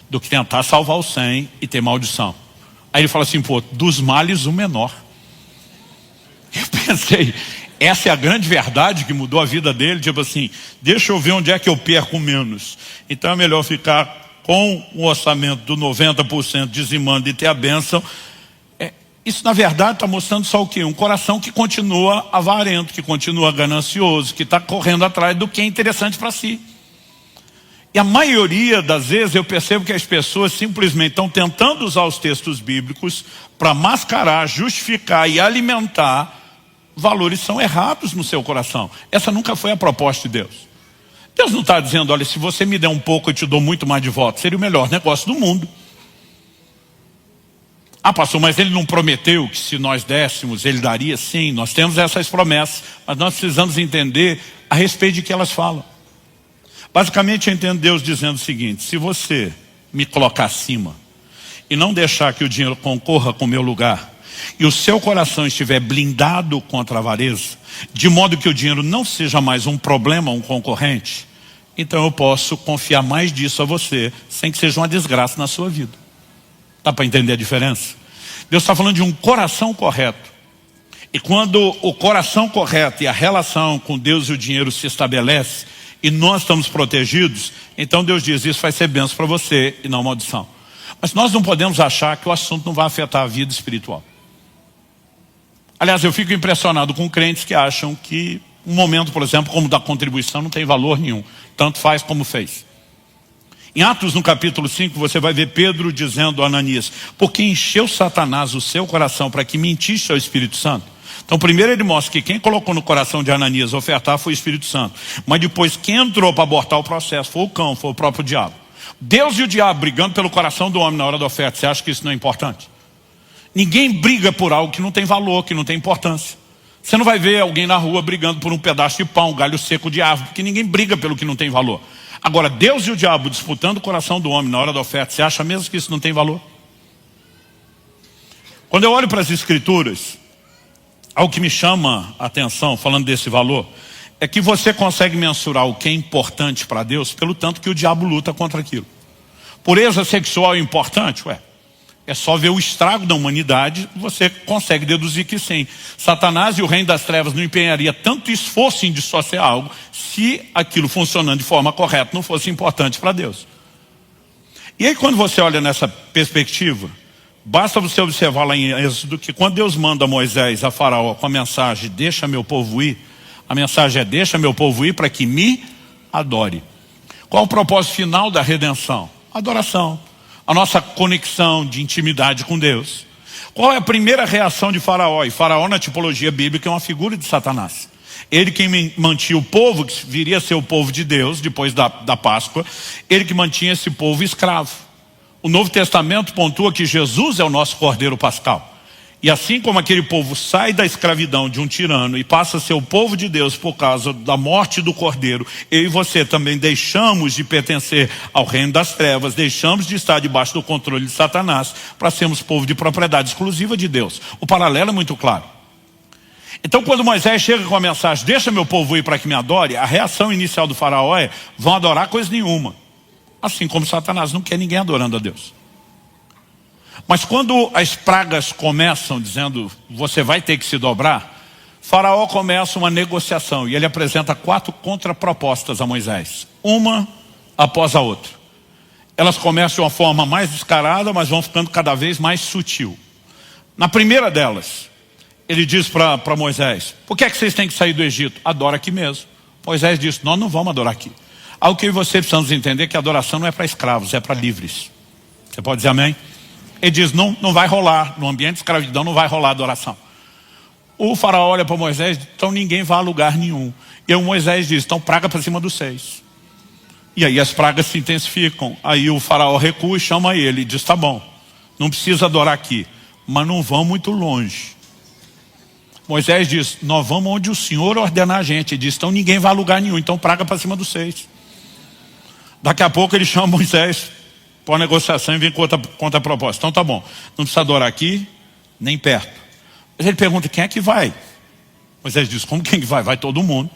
do que tentar salvar os 100 e ter maldição. Aí ele fala assim: pô, dos males o menor. Eu pensei, essa é a grande verdade que mudou a vida dele, tipo assim, deixa eu ver onde é que eu perco menos. Então é melhor ficar com o orçamento do 90% dizimando e ter a bênção. Isso na verdade está mostrando só o quê? Um coração que continua avarento, que continua ganancioso, que está correndo atrás do que é interessante para si. E a maioria das vezes eu percebo que as pessoas simplesmente estão tentando usar os textos bíblicos para mascarar, justificar e alimentar valores que são errados no seu coração. Essa nunca foi a proposta de Deus. Deus não está dizendo: olha, se você me der um pouco eu te dou muito mais de volta. Seria o melhor negócio do mundo. Ah, pastor, mas ele não prometeu que se nós dessemos ele daria? Sim, nós temos essas promessas, mas nós precisamos entender a respeito de que elas falam. Basicamente eu entendo Deus dizendo o seguinte: se você me colocar acima e não deixar que o dinheiro concorra com o meu lugar, e o seu coração estiver blindado contra a avareza, de modo que o dinheiro não seja mais um problema, um concorrente, então eu posso confiar mais disso a você, sem que seja uma desgraça na sua vida. Dá para entender a diferença? Deus está falando de um coração correto. E quando o coração correto e a relação com Deus e o dinheiro se estabelece, e nós estamos protegidos, então Deus diz: isso vai ser bênção para você e não maldição. Mas nós não podemos achar que o assunto não vai afetar a vida espiritual. Aliás, eu fico impressionado com crentes que acham que um momento, por exemplo, como da contribuição, não tem valor nenhum. Tanto faz como fez. Em Atos, no capítulo 5, você vai ver Pedro dizendo a Ananias: porque encheu Satanás o seu coração para que mentisse ao Espírito Santo. Então primeiro ele mostra que quem colocou no coração de Ananias ofertar foi o Espírito Santo. Mas depois quem entrou para abortar o processo foi o cão, foi o próprio diabo. Deus e o diabo brigando pelo coração do homem na hora da oferta. Você acha que isso não é importante? Ninguém briga por algo que não tem valor, que não tem importância. Você não vai ver alguém na rua brigando por um pedaço de pão, um galho seco de árvore, porque ninguém briga pelo que não tem valor. Agora, Deus e o diabo disputando o coração do homem na hora da oferta, você acha mesmo que isso não tem valor? Quando eu olho para as Escrituras, algo que me chama a atenção, falando desse valor, é que você consegue mensurar o que é importante para Deus pelo tanto que o diabo luta contra aquilo. Pureza sexual é importante? É só ver o estrago da humanidade, você consegue deduzir que sim. Satanás e o reino das trevas não empenharia tanto esforço em dissociar algo se aquilo funcionando de forma correta não fosse importante para Deus. E aí quando você olha nessa perspectiva, basta você observar lá em Êxodo que quando Deus manda Moisés a Faraó com a mensagem: deixa meu povo ir, a mensagem é: deixa meu povo ir para que me adore. Qual o propósito final da redenção? Adoração. A nossa conexão de intimidade com Deus. Qual é a primeira reação de Faraó? E Faraó, na tipologia bíblica, é uma figura de Satanás. Ele que mantinha o povo, que viria a ser o povo de Deus, depois da Páscoa, ele que mantinha esse povo escravo. O Novo Testamento pontua que Jesus é o nosso Cordeiro Pascal. E assim como aquele povo sai da escravidão de um tirano e passa a ser o povo de Deus por causa da morte do Cordeiro, eu e você também deixamos de pertencer ao reino das trevas, deixamos de estar debaixo do controle de Satanás para sermos povo de propriedade exclusiva de Deus. O paralelo é muito claro. Então quando Moisés chega com a mensagem, deixa meu povo ir para que me adore, a reação inicial do faraó é, vão adorar coisa nenhuma. Assim como Satanás não quer ninguém adorando a Deus. Mas quando as pragas começam dizendo, você vai ter que se dobrar, Faraó começa uma negociação e ele apresenta 4 contrapropostas a Moisés. Uma após a outra. Elas começam de uma forma mais descarada, mas vão ficando cada vez mais sutil. Na primeira delas, ele diz para Moisés, por que é que vocês têm que sair do Egito? Adora aqui mesmo. Moisés diz, nós não vamos adorar aqui. Algo que eu e você precisamos entender que a adoração não é para escravos, é para livres. Você pode dizer amém? Ele diz, não vai rolar, no ambiente de escravidão não vai rolar adoração. O faraó olha para Moisés, então ninguém vai a lugar nenhum. E o Moisés diz, então praga para cima dos 6. E aí as pragas se intensificam. Aí o faraó recua e chama ele e diz, tá bom, não precisa adorar aqui, mas não vão muito longe. Moisés diz, nós vamos onde o Senhor ordenar a gente. Ele diz, então ninguém vai a lugar nenhum, então praga para cima dos 6. Daqui a pouco ele chama Moisés para a negociação e vem com outra proposta. Então tá bom, não precisa adorar aqui, nem perto. Mas ele pergunta, quem é que vai? Moisés diz, como quem que vai? Vai todo mundo.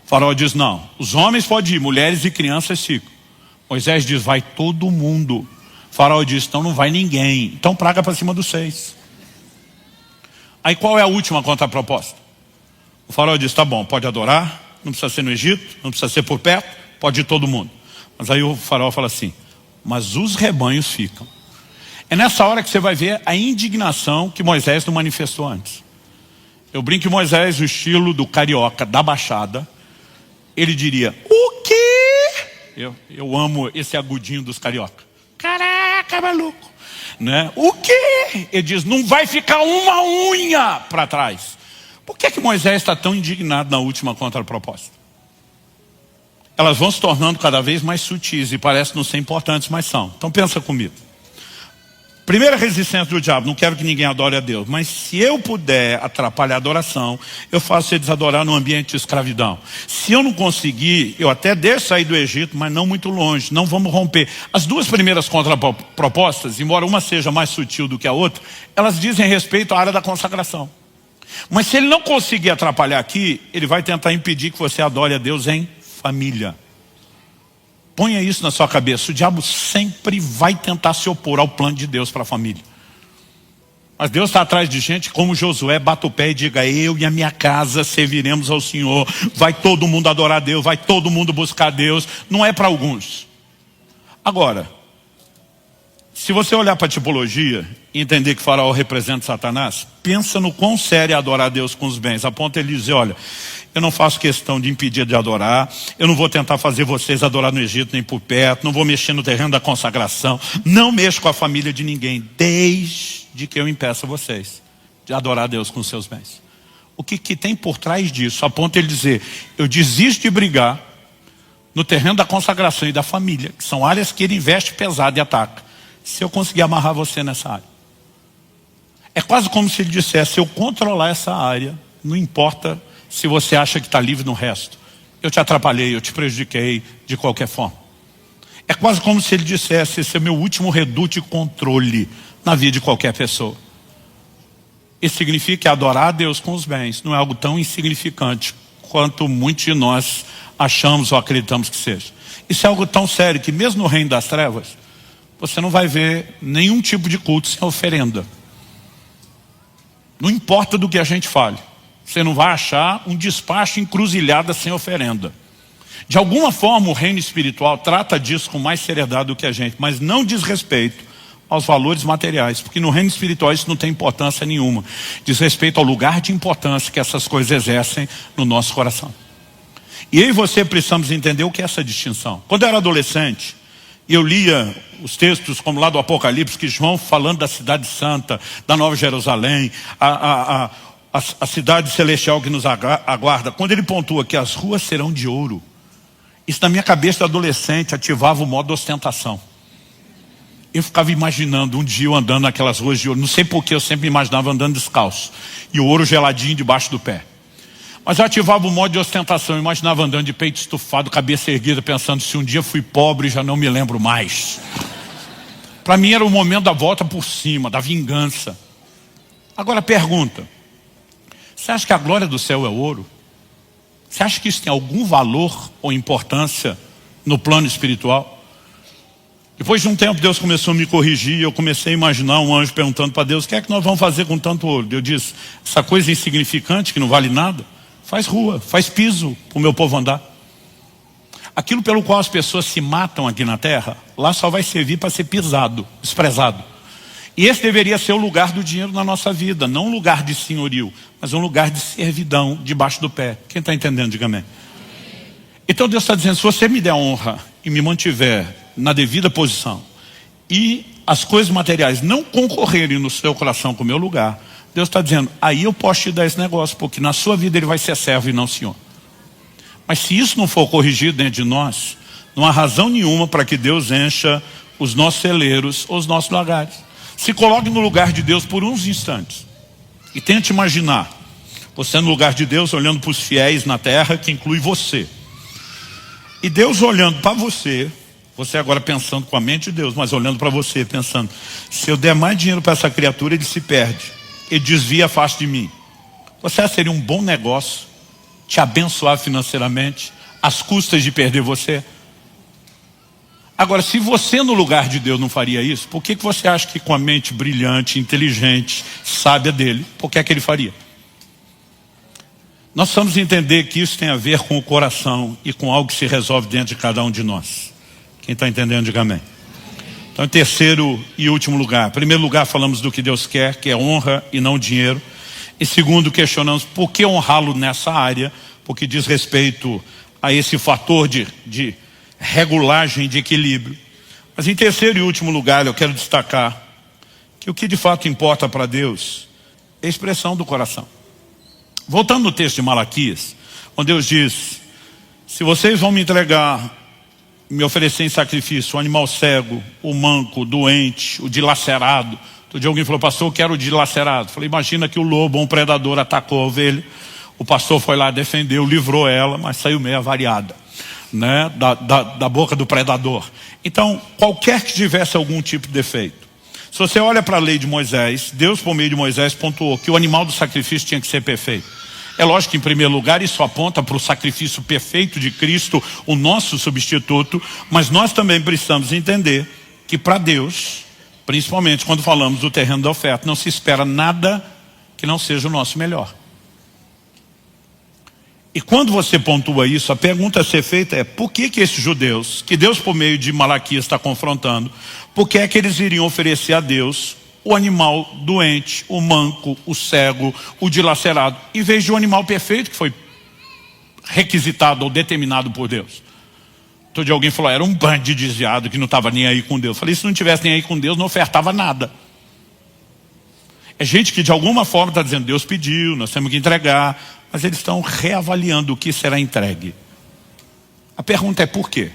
O faraó diz, não, os homens podem ir, mulheres e crianças ficam. Moisés diz, vai todo mundo. O faraó diz, então não vai ninguém. Então praga para cima dos 6. Aí qual é a última contraproposta? O faraó diz, tá bom, pode adorar, não precisa ser no Egito, não precisa ser por perto, pode ir todo mundo. Mas aí o faraó fala assim, mas os rebanhos ficam. É nessa hora que você vai ver a indignação que Moisés não manifestou antes. Eu brinco que Moisés, o estilo do carioca da Baixada, ele diria, o quê? Eu amo esse agudinho dos carioca. Caraca, maluco. Né? O quê? Ele diz, não vai ficar uma unha para trás. Por que Moisés está tão indignado na última contraproposta? Elas vão se tornando cada vez mais sutis e parecem não ser importantes, mas são. Então pensa comigo. Primeira resistência do diabo, não quero que ninguém adore a Deus, mas se eu puder atrapalhar a adoração, eu faço eles adorar no ambiente de escravidão. Se eu não conseguir, eu até deixo sair do Egito, mas não muito longe, não vamos romper. As duas primeiras contrapropostas, embora uma seja mais sutil do que a outra, elas dizem respeito à área da consagração. Mas se ele não conseguir atrapalhar aqui, ele vai tentar impedir que você adore a Deus em família. Ponha isso na sua cabeça. O diabo sempre vai tentar se opor ao plano de Deus para a família. Mas Deus está atrás de gente como Josué, bata o pé e diga, eu e a minha casa serviremos ao Senhor. Vai todo mundo adorar a Deus, vai todo mundo buscar a Deus. Não é para alguns. Agora, se você olhar para a tipologia e entender que Faraó representa Satanás, pensa no quão sério é adorar a Deus com os bens. A ponto de ele dizer, olha, eu não faço questão de impedir de adorar, eu não vou tentar fazer vocês adorar no Egito nem por perto, não vou mexer no terreno da consagração, não mexo com a família de ninguém, desde que eu impeça vocês de adorar a Deus com os seus bens. O que tem por trás disso? A ponto de ele dizer, eu desisto de brigar no terreno da consagração e da família, que são áreas que ele investe pesado e ataca, se eu conseguir amarrar você nessa área. É quase como se ele dissesse, se eu controlar essa área, não importa se você acha que está livre no resto. Eu te atrapalhei, eu te prejudiquei de qualquer forma. É quase como se ele dissesse, esse é o meu último reduto e controle na vida de qualquer pessoa. Isso significa que adorar a Deus com os bens não é algo tão insignificante quanto muitos de nós achamos ou acreditamos que seja. Isso é algo tão sério que mesmo no reino das trevas, você não vai ver nenhum tipo de culto sem oferenda. Não importa do que a gente fale. Você não vai achar um despacho encruzilhada sem oferenda. De alguma forma o reino espiritual trata disso com mais seriedade do que a gente, mas não diz respeito aos valores materiais, porque no reino espiritual isso não tem importância nenhuma. Diz respeito ao lugar de importância que essas coisas exercem no nosso coração. E eu e você precisamos entender o que é essa distinção. Quando eu era adolescente, E eu lia os textos como lá do Apocalipse, que João falando da cidade santa, da Nova Jerusalém, a cidade celestial que nos aguarda. Quando ele pontua que as ruas serão de ouro, isso na minha cabeça de adolescente ativava o modo ostentação. Eu ficava imaginando um dia eu andando naquelas ruas de ouro. Não sei porque eu sempre me imaginava andando descalço. E o ouro geladinho debaixo do pé. Mas eu ativava o modo de ostentação. Eu imaginava andando de peito estufado, cabeça erguida, pensando se um dia fui pobre, já não me lembro mais. Para mim era o momento da volta por cima, da vingança. Agora pergunta. Você acha que a glória do céu é ouro? Você acha que isso tem algum valor ou importância no plano espiritual? Depois de um tempo Deus começou a me corrigir. Eu comecei a imaginar um anjo perguntando para Deus: o que é que nós vamos fazer com tanto ouro? Eu disse: essa coisa insignificante que não vale nada, faz rua, faz piso para o meu povo andar. Aquilo pelo qual as pessoas se matam aqui na terra, lá só vai servir para ser pisado, desprezado. E esse deveria ser o lugar do dinheiro na nossa vida. Não um lugar de senhorio, mas um lugar de servidão debaixo do pé. Quem está entendendo, diga amém. Então Deus está dizendo: se você me der honra e me mantiver na devida posição, e as coisas materiais não concorrerem no seu coração com o meu lugar, Deus está dizendo: aí eu posso te dar esse negócio, porque na sua vida ele vai ser servo e não senhor. Mas se isso não for corrigido dentro de nós, não há razão nenhuma para que Deus encha os nossos celeiros ou os nossos lagares. Se coloque no lugar de Deus por uns instantes e tente imaginar você no lugar de Deus, olhando para os fiéis na terra, que inclui você, e Deus olhando para você, você agora pensando com a mente de Deus, mas olhando para você, pensando: se eu der mais dinheiro para essa criatura, ele se perde, ele desvia a face de mim. Você acha que seria um bom negócio te abençoar financeiramente às custas de perder você? Agora, se você no lugar de Deus não faria isso, por que você acha que com a mente brilhante, inteligente, sábia dele, por que é que ele faria? Nós precisamos entender que isso tem a ver com o coração e com algo que se resolve dentro de cada um de nós. Quem está entendendo, diga amém. Então, em terceiro e último lugar. Em primeiro lugar, falamos do que Deus quer, que é honra e não dinheiro. Em segundo, questionamos por que honrá-lo nessa área, porque diz respeito a esse fator de regulagem, de equilíbrio. Mas em terceiro e último lugar, eu quero destacar que o que de fato importa para Deus é a expressão do coração. Voltando no texto de Malaquias, onde Deus diz: se vocês vão me entregar, me oferecer em sacrifício o animal cego, o manco, o doente, o dilacerado. Outro dia alguém falou: pastor, eu quero o dilacerado. Falei: imagina que o lobo, um predador, atacou a ovelha. O pastor foi lá, defendeu, livrou ela, mas saiu meio avariada, né, da boca do predador. Então, qualquer que tivesse algum tipo de defeito, se você olha para a lei de Moisés, Deus por meio de Moisés pontuou que o animal do sacrifício tinha que ser perfeito. É lógico que em primeiro lugar isso aponta para o sacrifício perfeito de Cristo, o nosso substituto, mas nós também precisamos entender que para Deus, principalmente quando falamos do terreno da oferta, não se espera nada que não seja o nosso melhor. E quando você pontua isso, a pergunta a ser feita é: por que esses judeus, que Deus por meio de Malaquias está confrontando, por que é que eles iriam oferecer a Deus o animal doente, o manco, o cego, o dilacerado, em vez de um animal perfeito que foi requisitado ou determinado por Deus? Todo dia alguém falou: era um bando de desviado que não estava nem aí com Deus. Eu falei: se não tivesse nem aí com Deus, não ofertava nada. É gente que de alguma forma está dizendo: Deus pediu, nós temos que entregar, mas eles estão reavaliando o que será entregue. A pergunta é: por quê?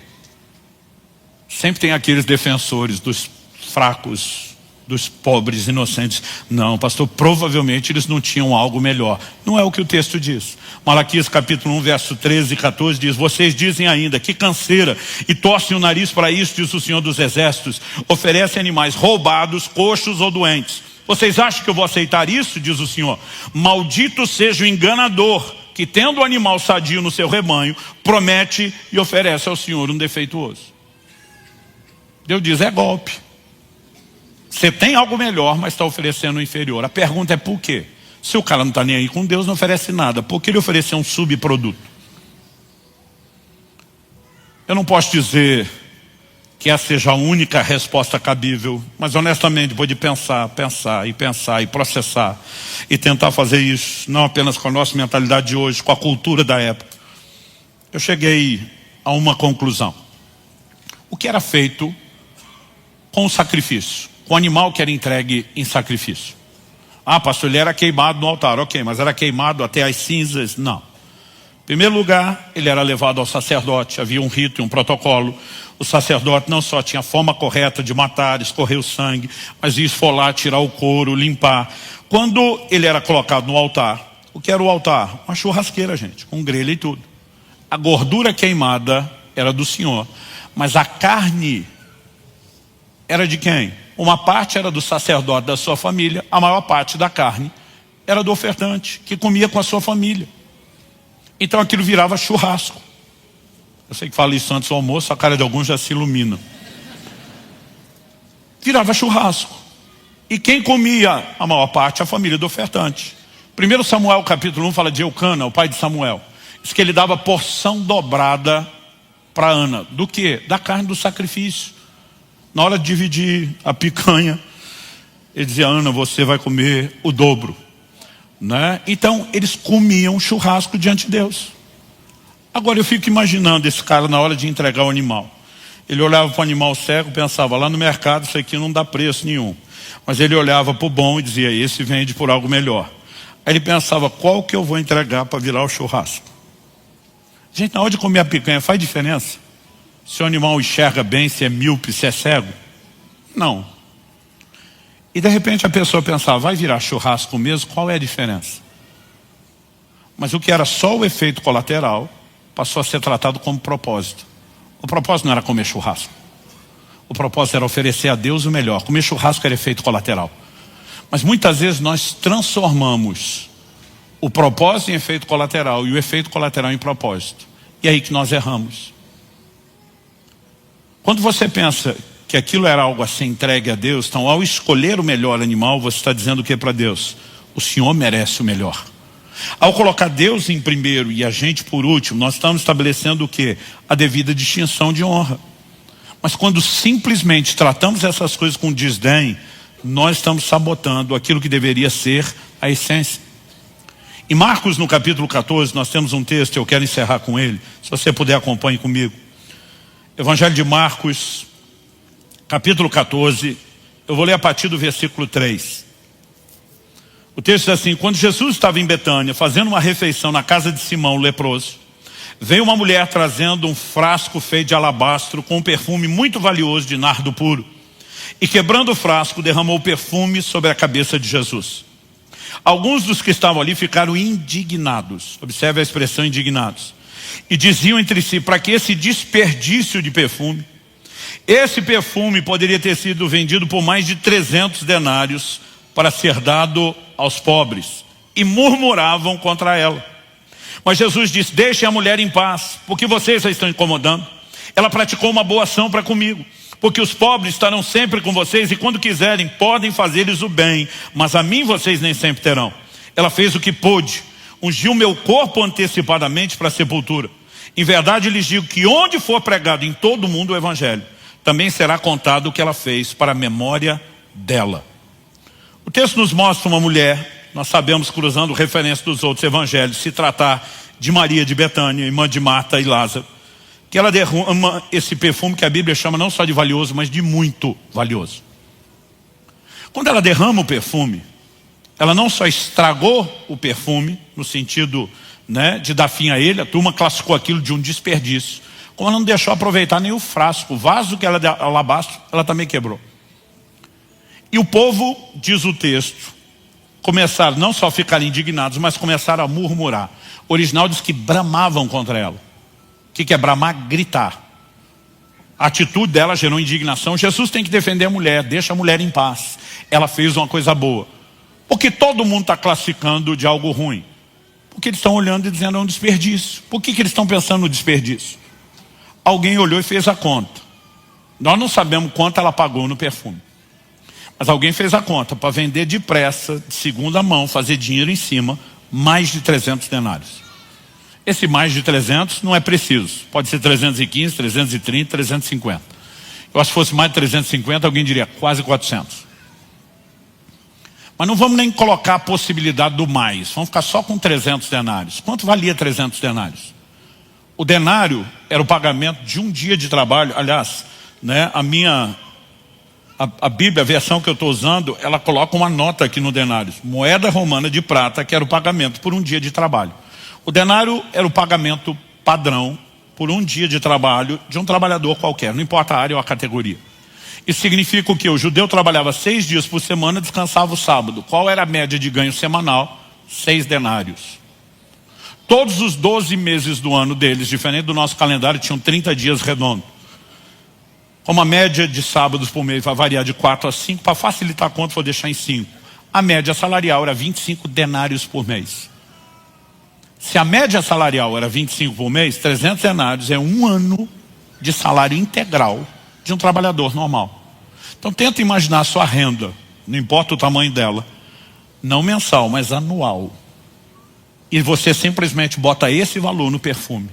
Sempre tem aqueles defensores dos fracos, dos pobres inocentes. Não, pastor, provavelmente eles não tinham algo melhor. Não é o que o texto diz. Malaquias capítulo 1, verso 13 e 14 diz: vocês dizem ainda, que canseira, e torcem o nariz para isso, diz o Senhor dos Exércitos, oferecem animais roubados, coxos ou doentes. Vocês acham que eu vou aceitar isso? Diz o Senhor. Maldito seja o enganador, que tendo o animal sadio no seu rebanho, promete e oferece ao Senhor um defeituoso. Deus diz: é golpe. Você tem algo melhor, mas está oferecendo o inferior. A pergunta é: por quê? Se o cara não está nem aí com Deus, não oferece nada, por que ele ofereceu um subproduto? Eu não posso dizer que essa seja a única resposta cabível, mas honestamente, depois de pensar e processar, e tentar fazer isso, não apenas com a nossa mentalidade de hoje, com a cultura da época, eu cheguei a uma conclusão. O que era feito com o sacrifício, com o animal que era entregue em sacrifício. Ah, pastor, ele era queimado no altar. Ok, mas era queimado até as cinzas? Não. Em primeiro lugar, ele era levado ao sacerdote. Havia um rito e um protocolo. O sacerdote não só tinha a forma correta de matar, escorrer o sangue, mas ia esfolar, tirar o couro, limpar. Quando ele era colocado no altar, o que era o altar? Uma churrasqueira, gente, com grelha e tudo. A gordura queimada era do Senhor, mas a carne era de quem? Uma parte era do sacerdote da sua família, a maior parte da carne era do ofertante, que comia com a sua família. Então aquilo virava churrasco. Eu sei que falo isso antes do almoço, a cara de alguns já se ilumina. Virava churrasco. E quem comia a maior parte? A família do ofertante. 1 Samuel capítulo 1 fala de Eucana, o pai de Samuel. Diz que ele dava porção dobrada para Ana. Do quê? Da carne do sacrifício. Na hora de dividir a picanha, ele dizia: Ana, você vai comer o dobro, né? Então eles comiam churrasco diante de Deus. Agora eu fico imaginando esse cara na hora de entregar o animal. Ele olhava para o animal cego e pensava: lá no mercado isso aqui não dá preço nenhum. Mas ele olhava para o bom e dizia: esse vende por algo melhor. Aí ele pensava: qual que eu vou entregar para virar o churrasco? Gente, na hora de comer a picanha faz diferença? Se o animal enxerga bem, se é míope, se é cego? Não. E de repente a pessoa pensava: vai virar churrasco mesmo? Qual é a diferença? Mas o que era só o efeito colateral passou a ser tratado como propósito. O propósito não era comer churrasco. O propósito era oferecer a Deus o melhor. Comer churrasco era efeito colateral. Mas muitas vezes nós transformamos o propósito em efeito colateral e o efeito colateral em propósito. E é aí que nós erramos. Quando você pensa que aquilo era algo a ser entregue a Deus, então ao escolher o melhor animal, você está dizendo o que para Deus? O Senhor merece o melhor. Ao colocar Deus em primeiro e a gente por último, nós estamos estabelecendo o quê? A devida distinção de honra. Mas quando simplesmente tratamos essas coisas com desdém, nós estamos sabotando aquilo que deveria ser a essência. Em Marcos, no capítulo 14, nós temos um texto, eu quero encerrar com ele. Se você puder, acompanhe comigo. Evangelho de Marcos, capítulo 14, eu vou ler a partir do versículo 3. O texto diz assim: quando Jesus estava em Betânia, fazendo uma refeição na casa de Simão, o leproso, veio uma mulher trazendo um frasco feito de alabastro com um perfume muito valioso de nardo puro. E quebrando o frasco, derramou o perfume sobre a cabeça de Jesus. Alguns dos que estavam ali ficaram indignados. Observe a expressão indignados. E diziam entre si: para que esse desperdício de perfume? Esse perfume poderia ter sido vendido por mais de 300 denários para ser dado aos pobres. E murmuravam contra ela. Mas Jesus disse: deixem a mulher em paz, porque vocês a estão incomodando. Ela praticou uma boa ação para comigo, porque os pobres estarão sempre com vocês e quando quiserem podem fazer-lhes o bem, mas a mim vocês nem sempre terão. Ela fez o que pôde, ungiu meu corpo antecipadamente para a sepultura. Em verdade lhes digo que onde for pregado em todo o mundo o evangelho, também será contado o que ela fez para a memória dela. O texto nos mostra uma mulher, nós sabemos, cruzando referência dos outros evangelhos, se tratar de Maria de Betânia, irmã de Marta e Lázaro, que ela derrama esse perfume que a Bíblia chama não só de valioso, mas de muito valioso. Quando ela derrama o perfume, ela não só estragou o perfume, no sentido, né, de dar fim a ele, a turma classificou aquilo de um desperdício, como ela não deixou aproveitar nem o frasco, o vaso que ela de alabastro, ela também quebrou. E o povo, diz o texto, começaram não só a ficar indignados, mas começaram a murmurar. O original diz que bramavam contra ela. O que é bramar? Gritar. A atitude dela gerou indignação. Jesus tem que defender a mulher, deixa a mulher em paz. Ela fez uma coisa boa. Porque todo mundo está classificando de algo ruim? Porque eles estão olhando e dizendo é um desperdício. Por que eles estão pensando no desperdício? Alguém olhou e fez a conta. Nós não sabemos quanto ela pagou no perfume. Mas alguém fez a conta para vender depressa, de segunda mão, fazer dinheiro em cima, mais de 300 denários. Esse mais de 300 não é preciso. Pode ser 315, 330, 350. Eu acho que fosse mais de 350, alguém diria quase 400. Mas não vamos nem colocar a possibilidade do mais. Vamos ficar só com 300 denários. Quanto valia 300 denários? O denário era o pagamento de um dia de trabalho. Aliás, né, a minha A Bíblia, a versão que eu estou usando, ela coloca uma nota aqui no denário. Moeda romana de prata, que era o pagamento por um dia de trabalho. O denário era o pagamento padrão por um dia de trabalho de um trabalhador qualquer, não importa a área ou a categoria. Isso significa o quê? O judeu trabalhava 6 dias por semana, descansava o sábado. Qual era a média de ganho semanal? 6 denários. Todos os 12 meses do ano deles, diferente do nosso calendário, tinham 30 dias redondos. Como a média de sábados por mês vai variar de 4 a 5, para facilitar a conta, vou deixar em 5. A média salarial era 25 denários por mês. Se a média salarial era 25 por mês, 300 denários é um ano de salário integral de um trabalhador normal. Então tenta imaginar a sua renda, não importa o tamanho dela, não mensal, mas anual. E você simplesmente bota esse valor no perfume.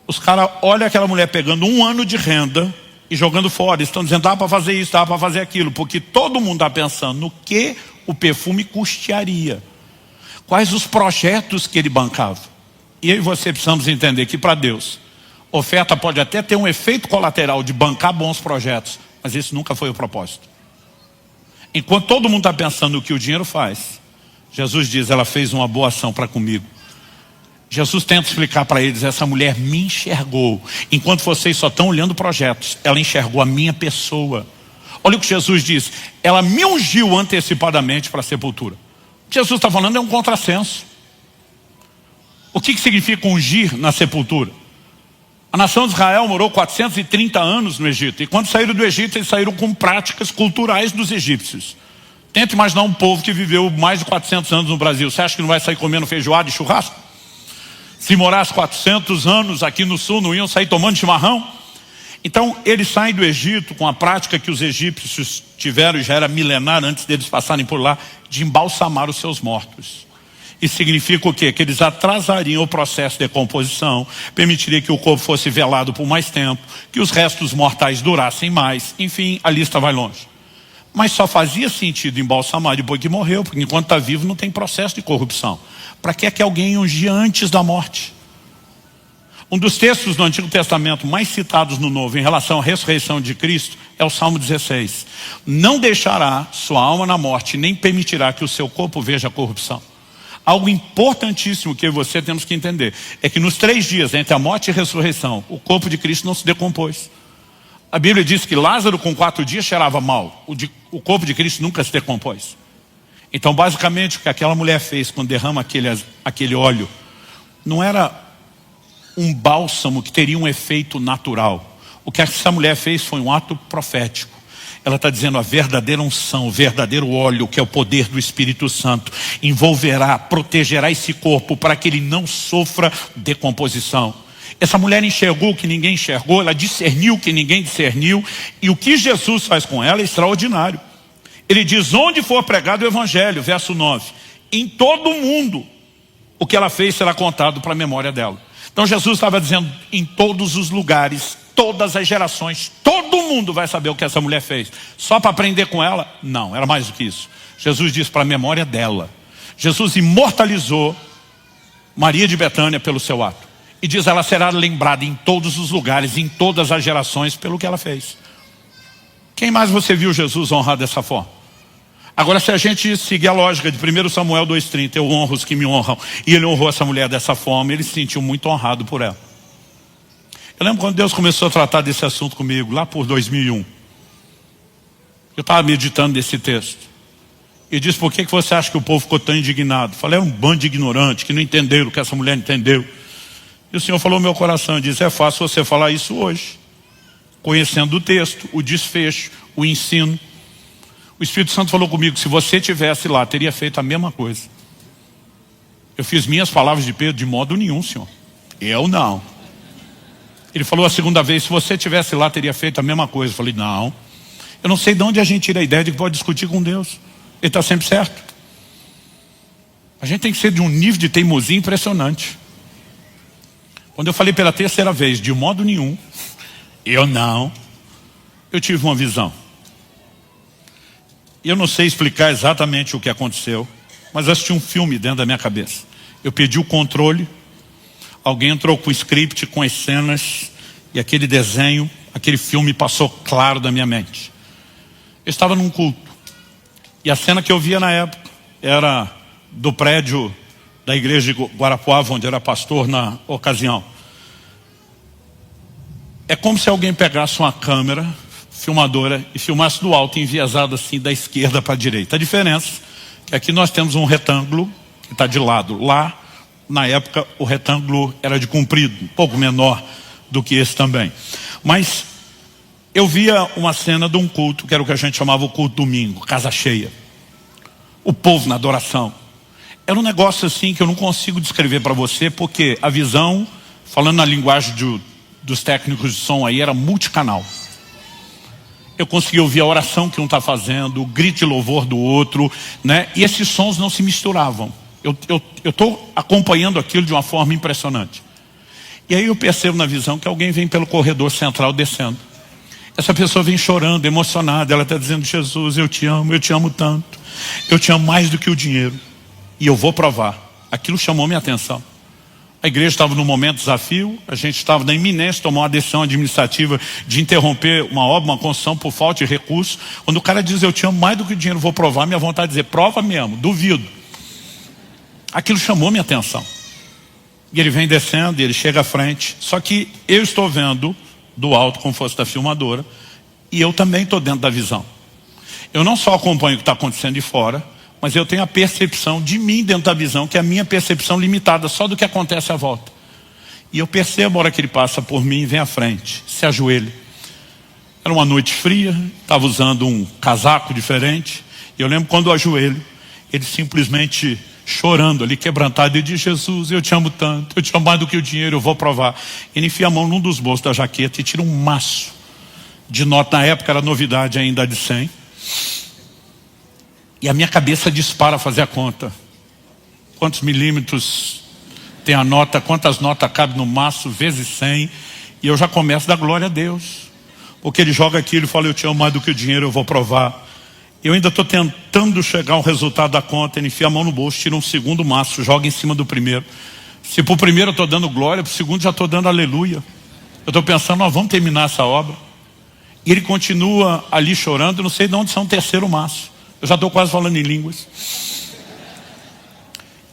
Os caras olham aquela mulher pegando um ano de renda e jogando fora. Estão dizendo, dá para fazer isso, dá para fazer aquilo. Porque todo mundo está pensando no que o perfume custearia. Quais os projetos que ele bancava. E eu e você precisamos entender que para Deus, oferta pode até ter um efeito colateral de bancar bons projetos, mas isso nunca foi o propósito. Enquanto todo mundo está pensando no que o dinheiro faz, Jesus diz, ela fez uma boa ação para comigo. Jesus tenta explicar para eles, essa mulher me enxergou. Enquanto vocês só estão olhando projetos, ela enxergou a minha pessoa. Olha o que Jesus diz, ela me ungiu antecipadamente para a sepultura. O que Jesus está falando é um contrassenso. O que significa ungir na sepultura? A nação de Israel morou 430 anos no Egito. E quando saíram do Egito, eles saíram com práticas culturais dos egípcios. Tenta imaginar um povo que viveu mais de 400 anos no Brasil. Você acha que não vai sair comendo feijoada e churrasco? Se morasse 400 anos aqui no sul, não iam sair tomando chimarrão? Então, eles saem do Egito com a prática que os egípcios tiveram, já era milenar antes deles passarem por lá, de embalsamar os seus mortos. Isso significa o quê? Que eles atrasariam o processo de decomposição, permitiria que o corpo fosse velado por mais tempo, que os restos mortais durassem mais, enfim, a lista vai longe. Mas só fazia sentido embalsamar depois que morreu, porque enquanto está vivo não tem processo de corrupção. Para que é que alguém ungia antes da morte? Um dos textos do Antigo Testamento mais citados no Novo em relação à ressurreição de Cristo é o Salmo 16. Não deixará sua alma na morte, nem permitirá que o seu corpo veja a corrupção. Algo importantíssimo que eu e você temos que entender é que nos 3 dias entre a morte e a ressurreição, o corpo de Cristo não se decompôs. A Bíblia diz que Lázaro com 4 dias cheirava mal. O corpo de Cristo nunca se decompôs. Então basicamente o que aquela mulher fez quando derrama aquele óleo não era um bálsamo que teria um efeito natural. O que essa mulher fez foi um ato profético. Ela está dizendo a verdadeira unção, o verdadeiro óleo, que é o poder do Espírito Santo, envolverá, protegerá esse corpo para que ele não sofra decomposição. Essa mulher enxergou o que ninguém enxergou, ela discerniu o que ninguém discerniu, e o que Jesus faz com ela é extraordinário. Ele diz, onde for pregado o Evangelho, verso 9, em todo o mundo, o que ela fez será contado para a memória dela. Então Jesus estava dizendo, em todos os lugares, todas as gerações, todo mundo vai saber o que essa mulher fez. Só para aprender com ela? Não, era mais do que isso. Jesus disse para a memória dela. Jesus imortalizou Maria de Betânia pelo seu ato. E diz, ela será lembrada em todos os lugares, em todas as gerações, pelo que ela fez. Quem mais você viu Jesus honrar dessa forma? Agora, se a gente seguir a lógica de 1 Samuel 2,30, eu honro os que me honram, e ele honrou essa mulher dessa forma, ele se sentiu muito honrado por ela. Eu lembro quando Deus começou a tratar desse assunto comigo, lá por 2001. Eu estava meditando nesse texto. E disse, por que você acha que o povo ficou tão indignado? Eu falei, é um bando de ignorantes que não entenderam o que essa mulher entendeu. E o Senhor falou no meu coração, disse, é fácil você falar isso hoje. Conhecendo o texto, o desfecho, o ensino. O Espírito Santo falou comigo, se você estivesse lá, teria feito a mesma coisa. Eu fiz minhas palavras de Pedro, de modo nenhum, Senhor. Eu não. Ele falou a segunda vez, se você estivesse lá, teria feito a mesma coisa. Eu falei, não. Eu não sei de onde a gente tira a ideia de que pode discutir com Deus. Ele está sempre certo. A gente tem que ser de um nível de teimosia impressionante. Quando eu falei pela terceira vez, de modo nenhum, eu não, eu tive uma visão. E eu não sei explicar exatamente o que aconteceu, mas eu assisti um filme dentro da minha cabeça. Eu pedi o controle, alguém entrou com o script, com as cenas, e aquele desenho, aquele filme passou claro da minha mente. Eu estava num culto. E a cena que eu via na época era do prédio da igreja de Guarapuava, onde era pastor na ocasião. É como se alguém pegasse uma câmera filmadora e filmasse do alto, enviesado assim, da esquerda para a direita. A diferença é que aqui nós temos um retângulo que está de lado. Lá, na época, o retângulo era de comprido, um pouco menor do que esse também. Mas eu via uma cena de um culto, que era o que a gente chamava o culto domingo, casa cheia. O povo na adoração. Era um negócio assim que eu não consigo descrever para você, porque a visão, falando na linguagem dos técnicos de som aí, era multicanal. Eu conseguia ouvir a oração que um está fazendo, o grito de louvor do outro, né? E esses sons não se misturavam. Eu estou acompanhando aquilo de uma forma impressionante. E aí eu percebo na visão que alguém vem pelo corredor central descendo. Essa pessoa vem chorando, emocionada, ela está dizendo: Jesus, eu te amo tanto, eu te amo mais do que o dinheiro, e eu vou provar. Aquilo chamou minha atenção. A igreja estava num momento de desafio, a gente estava na iminência de tomar uma decisão administrativa de interromper uma obra, uma construção por falta de recursos. Quando o cara diz: eu te amo mais do que o dinheiro, vou provar, minha vontade é dizer: prova mesmo, duvido. Aquilo chamou minha atenção. E ele vem descendo, e ele chega à frente, só que eu estou vendo do alto, como fosse da filmadora, e eu também estou dentro da visão. Eu não só acompanho o que está acontecendo de fora, mas eu tenho a percepção de mim dentro da visão, que é a minha percepção limitada só do que acontece à volta. E eu percebo a hora que ele passa por mim e vem à frente, se ajoelha. Era uma noite fria, estava usando um casaco diferente, e eu lembro quando eu ajoelho, ele simplesmente chorando ali, quebrantado, ele diz: Jesus, eu te amo tanto, eu te amo mais do que o dinheiro, eu vou provar. Ele enfia a mão num dos bolsos da jaqueta e tira um maço de nota. Na época era novidade ainda, de 100. E a minha cabeça dispara a fazer a conta. Quantos milímetros tem a nota, quantas notas cabem no maço, vezes 100. E eu já começo a dar glória a Deus. Porque ele joga aquilo e fala: eu te amo mais do que o dinheiro, eu vou provar. Eu ainda estou tentando chegar ao resultado da conta. Ele enfia a mão no bolso, tira um segundo maço, joga em cima do primeiro. Se para o primeiro eu estou dando glória, para o segundo já estou dando aleluia. Eu estou pensando: nós vamos terminar essa obra. E ele continua ali chorando, não sei de onde são o terceiro maço. Eu já estou quase falando em línguas.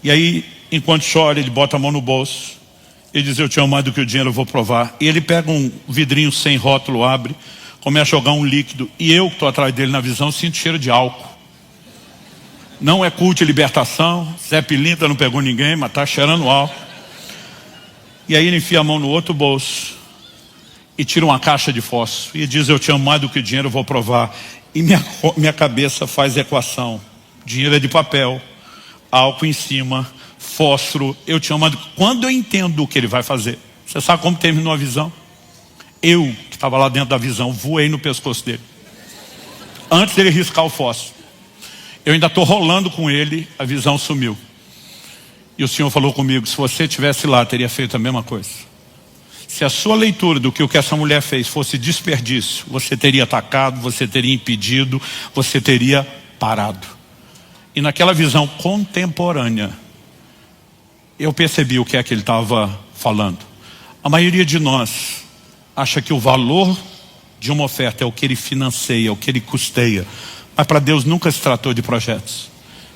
E aí, enquanto chora, ele bota a mão no bolso. Ele diz: eu te amo mais do que o dinheiro, eu vou provar. E ele pega um vidrinho sem rótulo, abre, começa a jogar um líquido. E eu que estou atrás dele na visão, sinto cheiro de álcool. Não é culto de libertação. Zé Pilintra não pegou ninguém, mas está cheirando álcool. E aí ele enfia a mão no outro bolso e tira uma caixa de fósforo. E diz: eu te amo mais do que o dinheiro, eu vou provar. E minha cabeça faz equação. Dinheiro é de papel, álcool em cima, fósforo, eu te amo. Quando eu entendo o que ele vai fazer, você sabe como terminou a visão? Eu, que estava lá dentro da visão, voei no pescoço dele. Antes dele riscar o fósforo. Eu ainda estou rolando com ele, a visão sumiu. E o Senhor falou comigo: se você estivesse lá, teria feito a mesma coisa. Se a sua leitura do que essa mulher fez fosse desperdício, você teria atacado, você teria impedido, você teria parado. E naquela visão contemporânea, eu percebi o que é que ele estava falando. A maioria de nós acha que o valor de uma oferta é o que ele financia, é o que ele custeia. Mas para Deus nunca se tratou de projetos,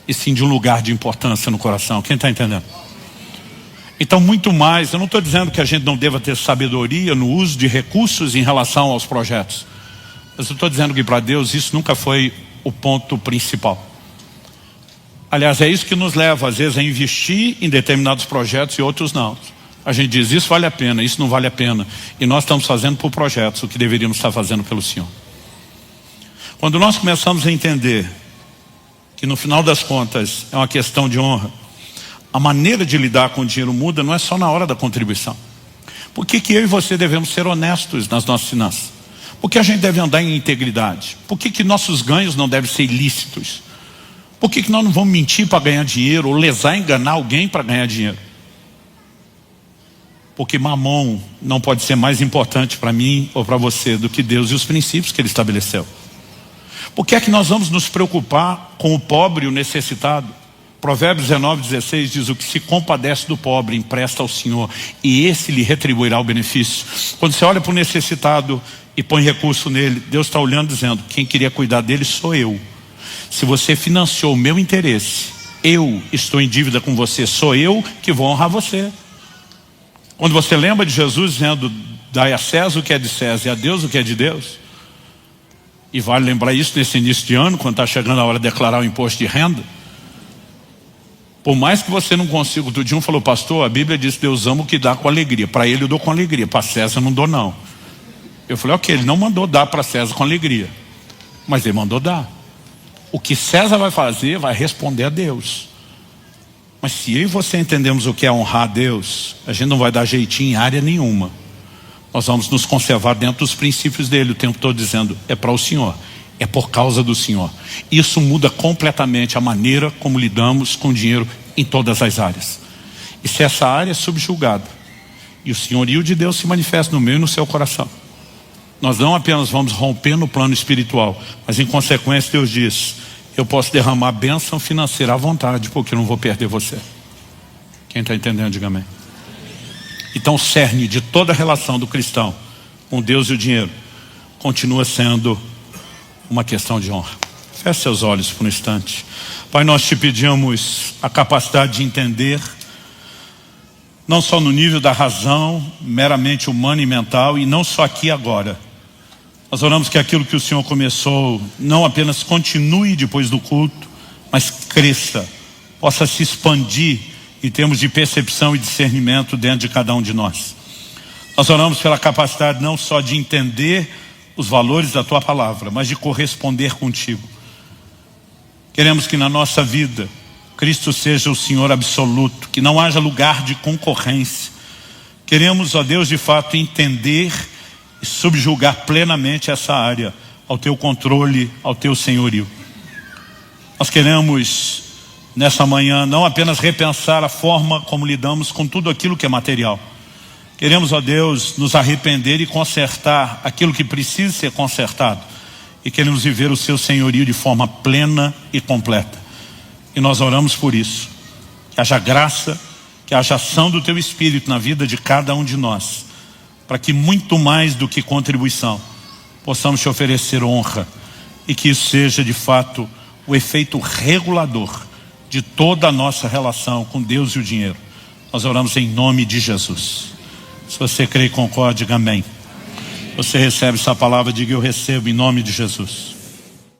e sim de um lugar de importância no coração. Quem está entendendo? Então, muito mais, eu não estou dizendo que a gente não deva ter sabedoria no uso de recursos em relação aos projetos. Mas eu estou dizendo que para Deus isso nunca foi o ponto principal. Aliás, é isso que nos leva às vezes a investir em determinados projetos e outros não. A gente diz: isso vale a pena, isso não vale a pena. E nós estamos fazendo por projetos o que deveríamos estar fazendo pelo Senhor. Quando nós começamos a entender que no final das contas é uma questão de honra, a maneira de lidar com o dinheiro muda, não é só na hora da contribuição. Por que eu e você devemos ser honestos nas nossas finanças? Por que a gente deve andar em integridade? Por que nossos ganhos não devem ser ilícitos? Por que nós não vamos mentir para ganhar dinheiro, ou lesar, enganar alguém para ganhar dinheiro? Porque mamon não pode ser mais importante para mim ou para você do que Deus e os princípios que Ele estabeleceu. Por que é que nós vamos nos preocupar com o pobre e o necessitado? Provérbios 19:16 diz: o que se compadece do pobre empresta ao Senhor, e esse lhe retribuirá o benefício. Quando você olha para o necessitado e põe recurso nele, Deus está olhando dizendo: quem queria cuidar dele sou eu. Se você financiou o meu interesse, eu estou em dívida com você, sou eu que vou honrar você. Quando você lembra de Jesus dizendo: dai a César o que é de César e a Deus o que é de Deus, e vale lembrar isso nesse início de ano, quando está chegando a hora de declarar o imposto de renda. Por mais que você não consiga, outro dia falou: pastor, a Bíblia diz que Deus ama o que dá com alegria. Para ele eu dou com alegria, para César não dou não. Eu falei: ok, ele não mandou dar para César com alegria, mas ele mandou dar. O que César vai fazer, vai responder a Deus. Mas se eu e você entendemos o que é honrar a Deus, a gente não vai dar jeitinho em área nenhuma. Nós vamos nos conservar dentro dos princípios dele, o tempo todo dizendo: é para o Senhor, é por causa do Senhor. Isso muda completamente a maneira como lidamos com o dinheiro em todas as áreas. E se essa área é subjugada, e o senhorio de Deus se manifesta no meu e no seu coração, nós não apenas vamos romper no plano espiritual, mas em consequência Deus diz: eu posso derramar bênção financeira à vontade, porque eu não vou perder você. Quem está entendendo, diga amém. Então o cerne de toda a relação do cristão com Deus e o dinheiro continua sendo uma questão de honra. Feche seus olhos por um instante. Pai, nós te pedimos a capacidade de entender, não só no nível da razão meramente humana e mental, e não só aqui e agora. Nós oramos que aquilo que o Senhor começou não apenas continue depois do culto, mas cresça, possa se expandir em termos de percepção e discernimento dentro de cada um de nós. Nós oramos pela capacidade não só de entender os valores da tua palavra, mas de corresponder contigo. Queremos que na nossa vida Cristo seja o Senhor absoluto, que não haja lugar de concorrência. Queremos, ó Deus, de fato entender e subjugar plenamente essa área ao teu controle, ao teu senhorio. Nós queremos nessa manhã não apenas repensar a forma como lidamos com tudo aquilo que é material. Queremos, ó Deus, nos arrepender e consertar aquilo que precisa ser consertado. E queremos viver o seu senhorio de forma plena e completa. E nós oramos por isso. Que haja graça, que haja ação do teu Espírito na vida de cada um de nós, para que muito mais do que contribuição, possamos te oferecer honra. E que isso seja de fato o efeito regulador de toda a nossa relação com Deus e o dinheiro. Nós oramos em nome de Jesus. Se você crê e concorda, diga amém. Você recebe essa palavra, diga: eu recebo em nome de Jesus.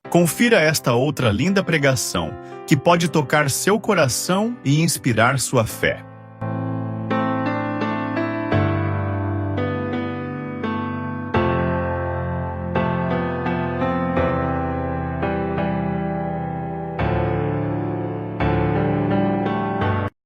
Confira esta outra linda pregação que pode tocar seu coração e inspirar sua fé.